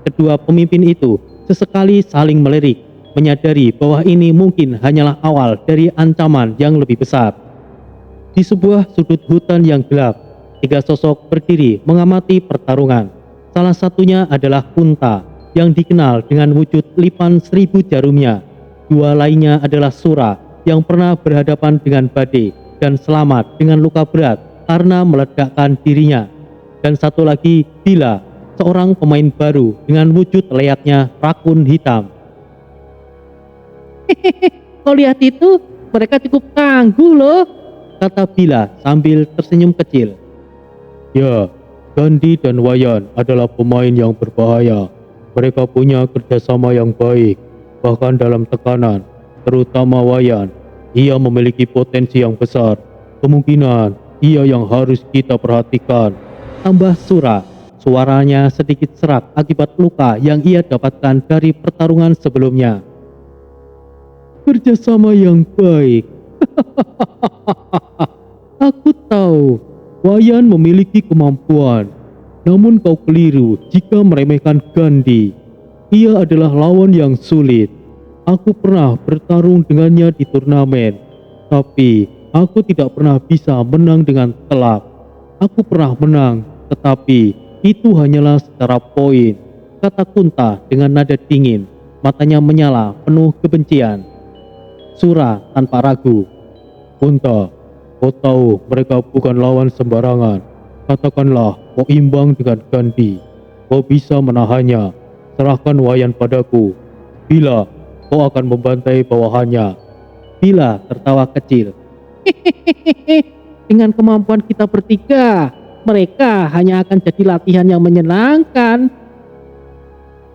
Speaker 3: Kedua pemimpin itu sesekali saling melirik, menyadari bahwa ini mungkin hanyalah awal dari ancaman yang lebih besar. Di sebuah sudut hutan yang gelap, tiga sosok berdiri mengamati pertarungan. Salah satunya adalah Kunta, yang dikenal dengan wujud lipan 1000 jarumnya. Dua lainnya adalah Sura, yang pernah berhadapan dengan badai dan selamat dengan luka berat karena meledakkan dirinya. Dan satu lagi Bila, seorang pemain baru dengan wujud layaknya rakun hitam. Kau lihat itu, mereka cukup tangguh loh, kata Bila sambil tersenyum kecil. Ya, Gandhi dan Wayan adalah pemain yang berbahaya. Mereka punya kerjasama yang baik, bahkan dalam tekanan, terutama Wayan. Ia memiliki potensi yang besar. Kemungkinan ia yang harus kita perhatikan, tambah Sura. Suaranya sedikit serak akibat luka yang ia dapatkan dari pertarungan sebelumnya. Kerjasama yang baik. Aku tahu Wayan memiliki kemampuan, namun kau keliru jika meremehkan Gandhi. Ia adalah lawan yang sulit. Aku pernah bertarung dengannya di turnamen, tapi aku tidak pernah bisa menang dengan telak. Aku pernah menang, tetapi itu hanyalah secara poin, kata Kunta dengan nada dingin, matanya menyala penuh kebencian. Sura tanpa ragu, Kunta, kau tahu mereka bukan lawan sembarangan. Katakanlah kau imbang dengan Gandhi. Kau bisa menahannya. Serahkan Wayan padaku. Bila kau akan membantai bawahannya. Bila tertawa kecil. Dengan kemampuan kita bertiga, mereka hanya akan jadi latihan yang menyenangkan.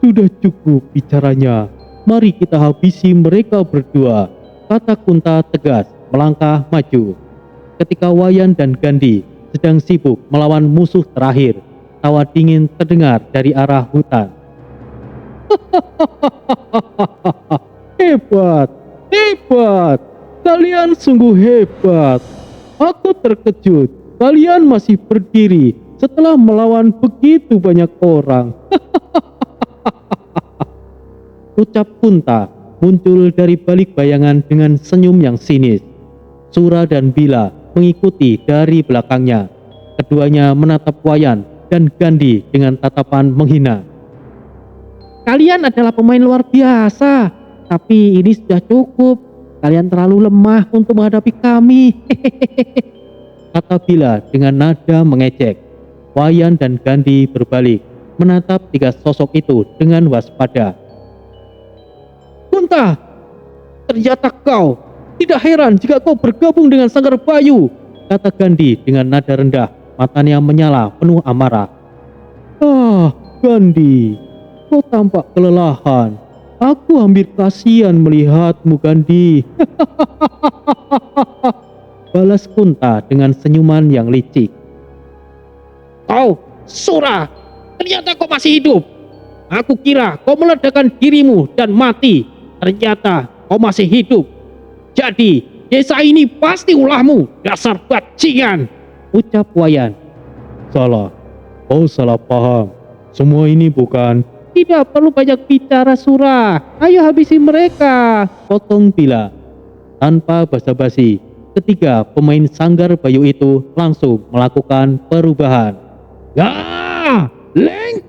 Speaker 3: Sudah cukup bicaranya. Mari kita habisi mereka berdua, kata Kunta tegas melangkah maju. Ketika Wayan dan Gandhi sedang sibuk melawan musuh terakhir, tawa dingin terdengar dari arah hutan. Hebat, hebat, kalian sungguh hebat. Aku terkejut, kalian masih berdiri setelah melawan begitu banyak orang. Ucap Kunta muncul dari balik bayangan dengan senyum yang sinis. Sura dan Bila mengikuti dari belakangnya. Keduanya menatap Wayan dan Gandhi dengan tatapan menghina. Kalian adalah pemain luar biasa, tapi ini sudah cukup. Kalian terlalu lemah untuk menghadapi kami. Kata Bila dengan nada mengejek. Wayan dan Gandhi berbalik, menatap tiga sosok itu dengan waspada. Kunta, ternyata kau. Tidak heran jika kau bergabung dengan Sanggar Bayu, kata Gandhi dengan nada rendah, matanya menyala penuh amarah. Ah, Gandhi, kau tampak kelelahan. Aku hampir kasihan melihatmu, Gandhi. Balas Kunta dengan senyuman yang licik. Kau, Sura, ternyata kau masih hidup. Aku kira kau meledakkan dirimu dan mati. Ternyata kau masih hidup. Jadi, desa ini pasti ulahmu, dasar bajingan, ucap Wayan. Salah, kau salah paham. Semua ini bukan... Tidak perlu banyak bicara, Sura. Ayo habisi mereka, potong Bila. Tanpa basa-basi, ketiga pemain Sanggar Bayu itu langsung melakukan perubahan.
Speaker 2: Ya, lengkas!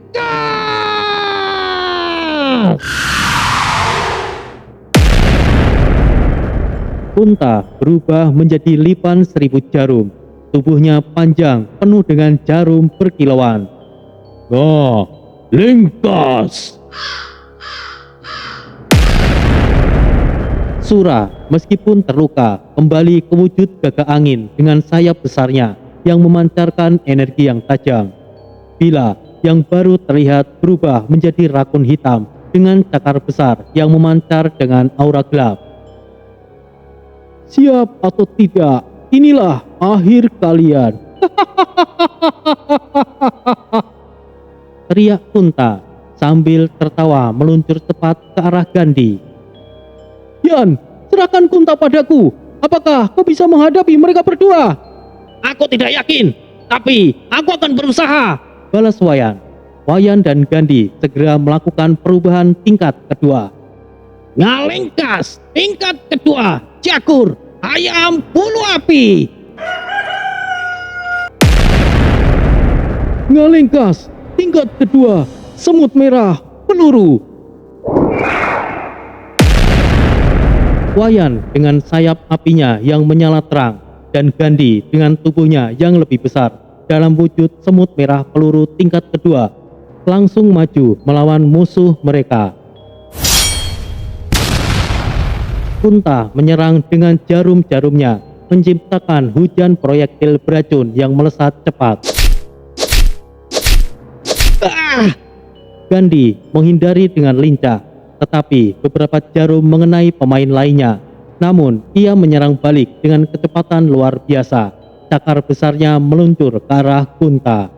Speaker 3: Kunta berubah menjadi lipan 1000 jarum. Tubuhnya panjang, penuh dengan jarum berkilauan.
Speaker 2: Ya, lengkas!
Speaker 3: Sura, meskipun terluka, kembali ke wujud gagak angin dengan sayap besarnya yang memancarkan energi yang tajam. Bila yang baru terlihat berubah menjadi rakun hitam dengan cakar besar yang memancar dengan aura gelap. Siap atau tidak, inilah akhir kalian. Teriak Kunta sambil tertawa meluncur cepat ke arah Gandhi. Yan, serahkan Kunta padaku. Apakah kau bisa menghadapi mereka berdua?
Speaker 2: Aku tidak yakin, tapi aku akan berusaha,
Speaker 3: balas Wayan. Wayan dan Gandhi segera melakukan perubahan tingkat kedua.
Speaker 2: Ngalengkas, tingkat kedua, Jagur, ayam bulu api.
Speaker 3: Ngalengkas, tingkat kedua, semut merah, peluru. Wayan dengan sayap apinya yang menyala terang dan Gandhi dengan tubuhnya yang lebih besar dalam wujud semut merah peluru tingkat kedua langsung maju melawan musuh mereka. Kunta menyerang dengan jarum-jarumnya, menciptakan hujan proyektil beracun yang melesat cepat. Gandhi menghindari dengan lincah, tetapi beberapa jarum mengenai pemain lainnya. Namun, ia menyerang balik dengan kecepatan luar biasa. Cakar besarnya meluncur ke arah Kunta.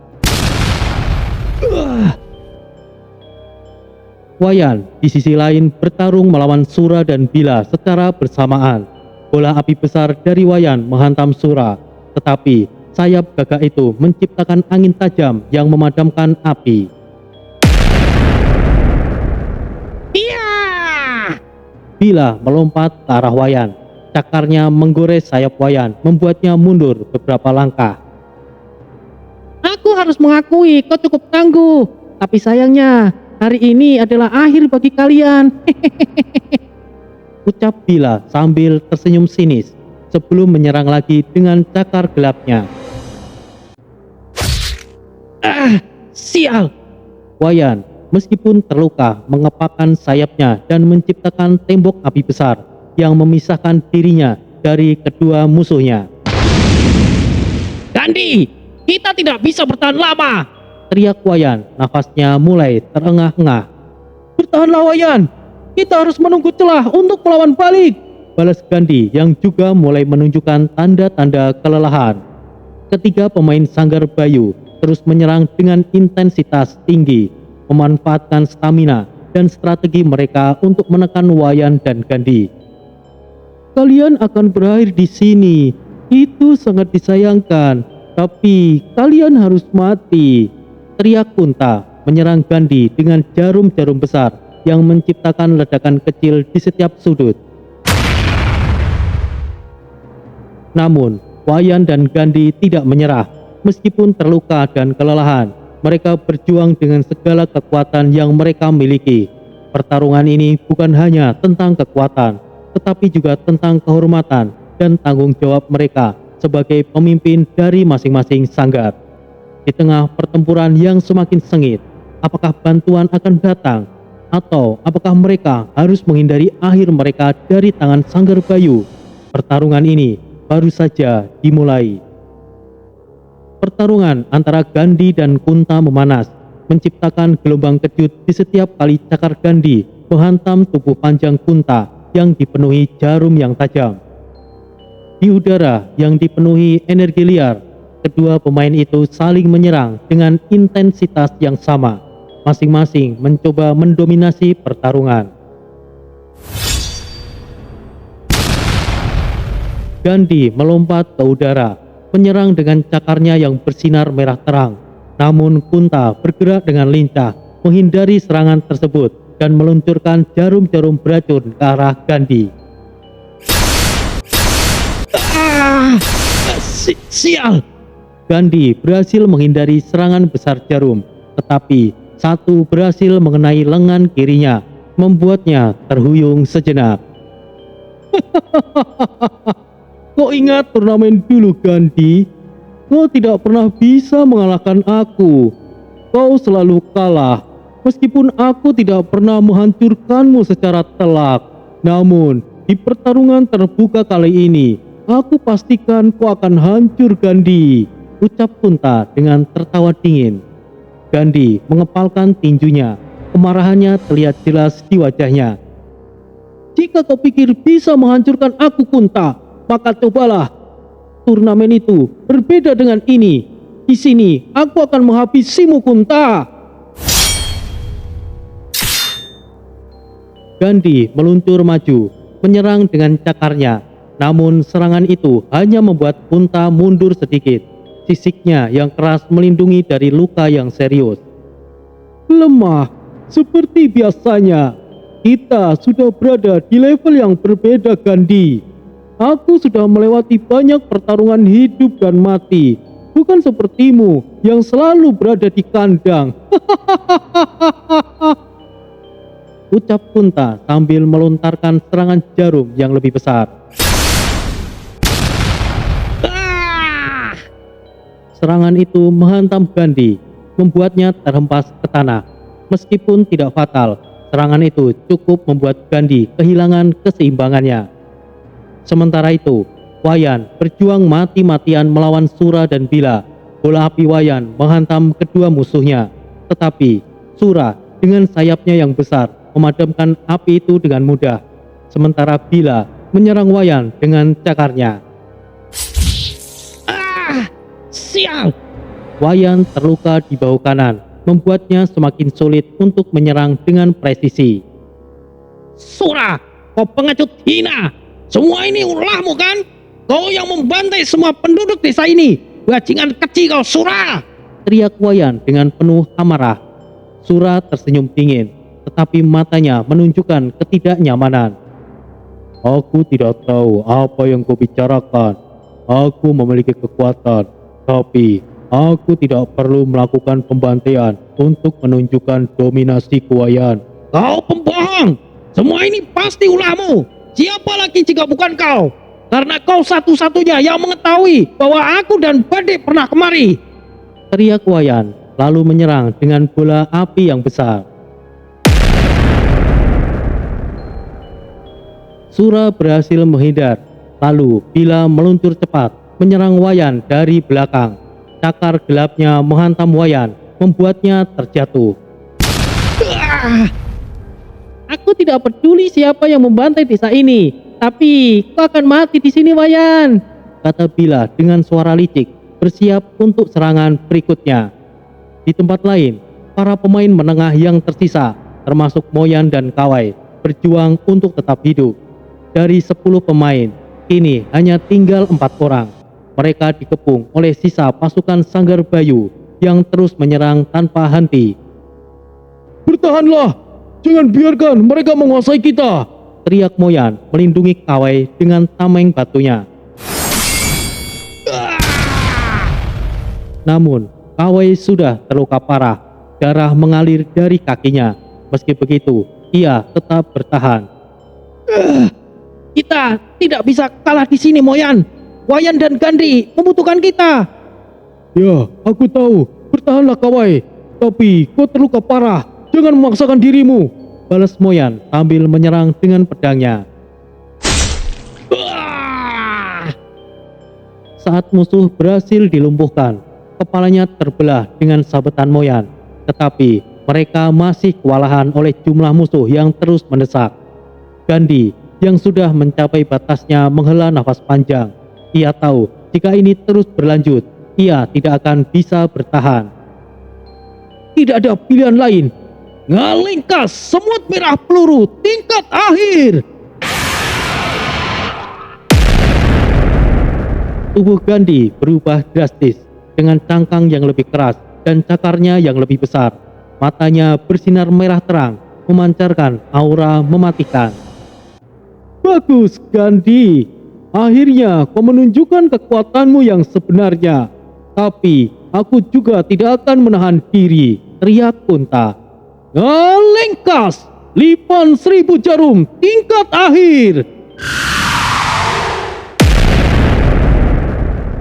Speaker 3: Wayan di sisi lain bertarung melawan Sura dan Bila secara bersamaan. Bola api besar dari Wayan menghantam Sura, tetapi sayap gagak itu menciptakan angin tajam yang memadamkan api. Bila melompat ke arah Wayan, cakarnya menggores sayap Wayan, membuatnya mundur beberapa langkah. Aku harus mengakui kau cukup tangguh, tapi sayangnya hari ini adalah akhir bagi kalian. Ucap Bila sambil tersenyum sinis sebelum menyerang lagi dengan cakar gelapnya.
Speaker 2: Sial!
Speaker 3: Wayan meskipun terluka mengepakkan sayapnya dan menciptakan tembok api besar yang memisahkan dirinya dari kedua musuhnya.
Speaker 2: Gandhi, kita tidak bisa bertahan lama,
Speaker 3: teriak Wayan, nafasnya mulai terengah-engah. Bertahanlah Wayan, kita harus menunggu celah untuk melawan balik, balas Gandhi yang juga mulai menunjukkan tanda-tanda kelelahan. Ketiga pemain Sanggar Bayu terus menyerang dengan intensitas tinggi, memanfaatkan stamina dan strategi mereka untuk menekan Wayan dan Gandhi. Kalian akan berakhir di sini. Itu sangat disayangkan, tapi kalian harus mati, teriak Kunta menyerang Gandhi dengan jarum-jarum besar yang menciptakan ledakan kecil di setiap sudut. Namun, Wayan dan Gandhi tidak menyerah. Meskipun terluka dan kelelahan, mereka berjuang dengan segala kekuatan yang mereka miliki. Pertarungan ini bukan hanya tentang kekuatan, tetapi juga tentang kehormatan dan tanggung jawab mereka sebagai pemimpin dari masing-masing sanggar. Di tengah pertempuran yang semakin sengit, apakah bantuan akan datang? Atau apakah mereka harus menghindari akhir mereka dari tangan Sanggar Bayu? Pertarungan ini baru saja dimulai. Pertarungan antara Gandhi dan Kunta memanas, menciptakan gelombang kejut di setiap kali cakar Gandhi menghantam tubuh panjang Kunta yang dipenuhi jarum yang tajam. Di udara yang dipenuhi energi liar, kedua pemain itu saling menyerang dengan intensitas yang sama, masing-masing mencoba mendominasi pertarungan. Gandhi melompat ke udara, menyerang dengan cakarnya yang bersinar merah terang. Namun Kunta bergerak dengan lincah, menghindari serangan tersebut dan meluncurkan jarum-jarum beracun ke arah Gandhi. Sial! Gandhi berhasil menghindari serangan besar jarum, tetapi satu berhasil mengenai lengan kirinya, membuatnya terhuyung sejenak. Kau ingat turnamen dulu, Gandhi? Kau tidak pernah bisa mengalahkan aku. Kau selalu kalah, meskipun aku tidak pernah menghancurkanmu secara telak. Namun, di pertarungan terbuka kali ini, aku pastikan kau akan hancur, Gandhi, ucap Kunta dengan tertawa dingin. Gandhi mengepalkan tinjunya, kemarahannya terlihat jelas di wajahnya. Jika kau pikir bisa menghancurkan aku, Kunta, maka cobalah. Turnamen itu berbeda dengan ini. Di sini aku akan menghabisimu, Kunta. Gandhi meluncur maju, menyerang dengan cakarnya. Namun serangan itu hanya membuat Kunta mundur sedikit. Sisiknya yang keras melindungi dari luka yang serius. Lemah, seperti biasanya. Kita sudah berada di level yang berbeda, Gandhi. Aku sudah melewati banyak pertarungan hidup dan mati. Bukan sepertimu yang selalu berada di kandang. Ucap Kunta sambil melontarkan serangan jarum yang lebih besar. Serangan itu menghantam Gandhi, membuatnya terhempas ke tanah. Meskipun tidak fatal, serangan itu cukup membuat Gandhi kehilangan keseimbangannya. Sementara itu, Wayan berjuang mati-matian melawan Sura dan Bila. Bola api Wayan menghantam kedua musuhnya. Tetapi Sura dengan sayapnya yang besar memadamkan api itu dengan mudah. Sementara Bila menyerang Wayan dengan cakarnya. Sial! Wayan terluka di bahu kanan, membuatnya semakin sulit untuk menyerang dengan presisi. Sura, kau pengecut hina! Semua ini ulahmu kan? Kau yang membantai semua penduduk desa ini! Bajingan kecil kau, Sura! Teriak Wayan dengan penuh amarah. Sura tersenyum dingin, tetapi matanya menunjukkan ketidaknyamanan. Aku tidak tahu apa yang kau bicarakan. Aku memiliki kekuatan, tapi aku tidak perlu melakukan pembantaian untuk menunjukkan dominasi Wayan. Kau pembohong! Semua ini pasti ulahmu! Siapa lagi jika bukan kau? Karena kau satu-satunya yang mengetahui bahwa aku dan Bade pernah kemari. Teriak Wayan, lalu menyerang dengan bola api yang besar. Sura berhasil menghindar. Lalu Bila meluncur cepat, menyerang Wayan dari belakang. Cakar gelapnya menghantam Wayan, membuatnya terjatuh. Aku tidak peduli siapa yang membantai desa ini, tapi kau akan mati di sini, Wayan, kata Bila dengan suara licik, bersiap untuk serangan berikutnya. Di tempat lain, para pemain menengah yang tersisa, termasuk Moyan dan Kawai, berjuang untuk tetap hidup. Dari 10 pemain, kini hanya tinggal 4 orang. Mereka dikepung oleh sisa pasukan Sanggar Bayu yang terus menyerang tanpa henti. Bertahanlah! Jangan biarkan mereka menguasai kita! Teriak Moyan melindungi Kawai dengan tameng batunya. Namun Kawai sudah terluka parah. Darah mengalir dari kakinya. Meski begitu, ia tetap bertahan. Kita tidak bisa kalah di sini, Moyan. Wayan dan Gandhi membutuhkan kita. Ya, aku tahu. Bertahanlah, Kawai. Tapi kau terluka parah. Jangan memaksakan dirimu, balas Moyan sambil menyerang dengan pedangnya. Saat musuh berhasil dilumpuhkan, kepalanya terbelah dengan sabetan Moyan. Tetapi mereka masih kewalahan oleh jumlah musuh yang terus mendesak. Gandhi yang sudah mencapai batasnya menghela nafas panjang. Ia tahu jika ini terus berlanjut, ia tidak akan bisa bertahan. tidak ada pilihan lain. Ngalingkas semut merah peluru tingkat akhir. Tubuh Gandhi berubah drastis dengan cangkang yang lebih keras dan cakarnya yang lebih besar. Matanya bersinar merah terang, memancarkan aura mematikan. Bagus, Gandhi. Akhirnya kau menunjukkan kekuatanmu yang sebenarnya. Tapi aku juga tidak akan menahan diri, teriak Kunta. Ngalingkas, lipan 1000 jarum tingkat akhir.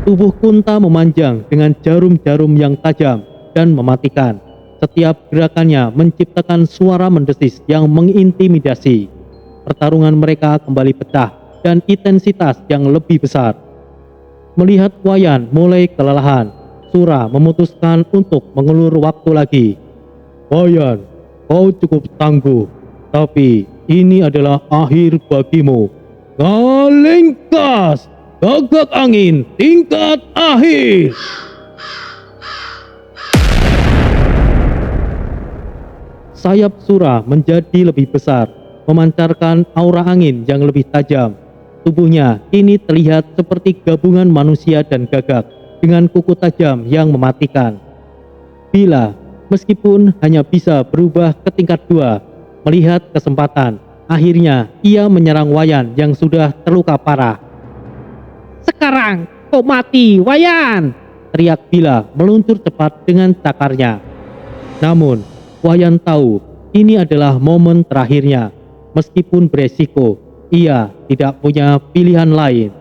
Speaker 3: Tubuh Kunta memanjang dengan jarum-jarum yang tajam dan mematikan. Setiap gerakannya menciptakan suara mendesis yang mengintimidasi. Pertarungan mereka kembali pecah dan intensitas yang lebih besar. Melihat Wayan mulai kelelahan, Sura memutuskan untuk mengulur waktu lagi. Wayan, kau cukup tangguh, tapi ini adalah akhir bagimu. Ngalingkas, gagak angin tingkat akhir. Sayap Sura menjadi lebih besar, memancarkan aura angin yang lebih tajam. Tubuhnya kini terlihat seperti gabungan manusia dan gagak dengan kuku tajam yang mematikan. Bila, meskipun hanya bisa berubah ke tingkat 2, melihat kesempatan, akhirnya ia menyerang Wayan yang sudah terluka parah. Sekarang kau mati, Wayan! Teriak Bila meluncur cepat dengan cakarnya. Namun, Wayan tahu ini adalah momen terakhirnya. Meskipun beresiko, ia tidak punya pilihan lain.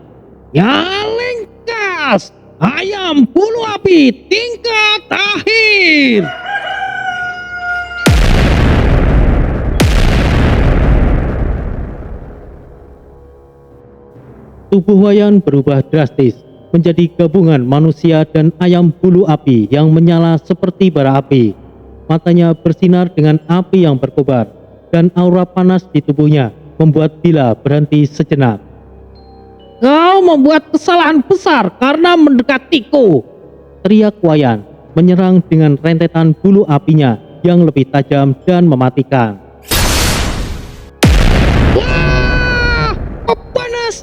Speaker 3: Ngalingkas, ayam bulu api tingkat akhir. Tubuh Wayan berubah drastis menjadi gabungan manusia dan ayam bulu api yang menyala seperti bara api. Matanya bersinar dengan api yang berkobar, dan aura panas di tubuhnya membuat Bila berhenti sejenak. Kau membuat kesalahan besar karena mendekatiku, teriak Wayan, menyerang dengan rentetan bulu apinya yang lebih tajam dan mematikan. Wah, panas!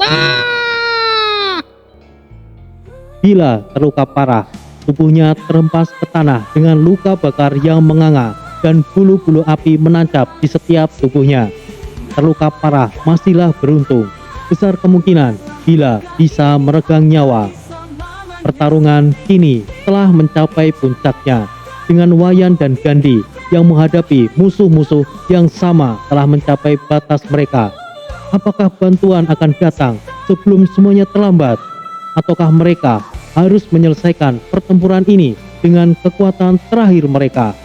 Speaker 3: Bila terluka parah, tubuhnya terhempas ke tanah dengan luka bakar yang menganga dan bulu-bulu api menancap di setiap tubuhnya. Terluka parah masihlah beruntung. Besar kemungkinan Bila bisa meregang nyawa. Pertarungan kini telah mencapai puncaknya dengan Wayan dan Gandhi yang menghadapi musuh-musuh yang sama telah mencapai batas mereka. Apakah bantuan akan datang sebelum semuanya terlambat? Ataukah mereka harus menyelesaikan pertempuran ini dengan kekuatan terakhir mereka?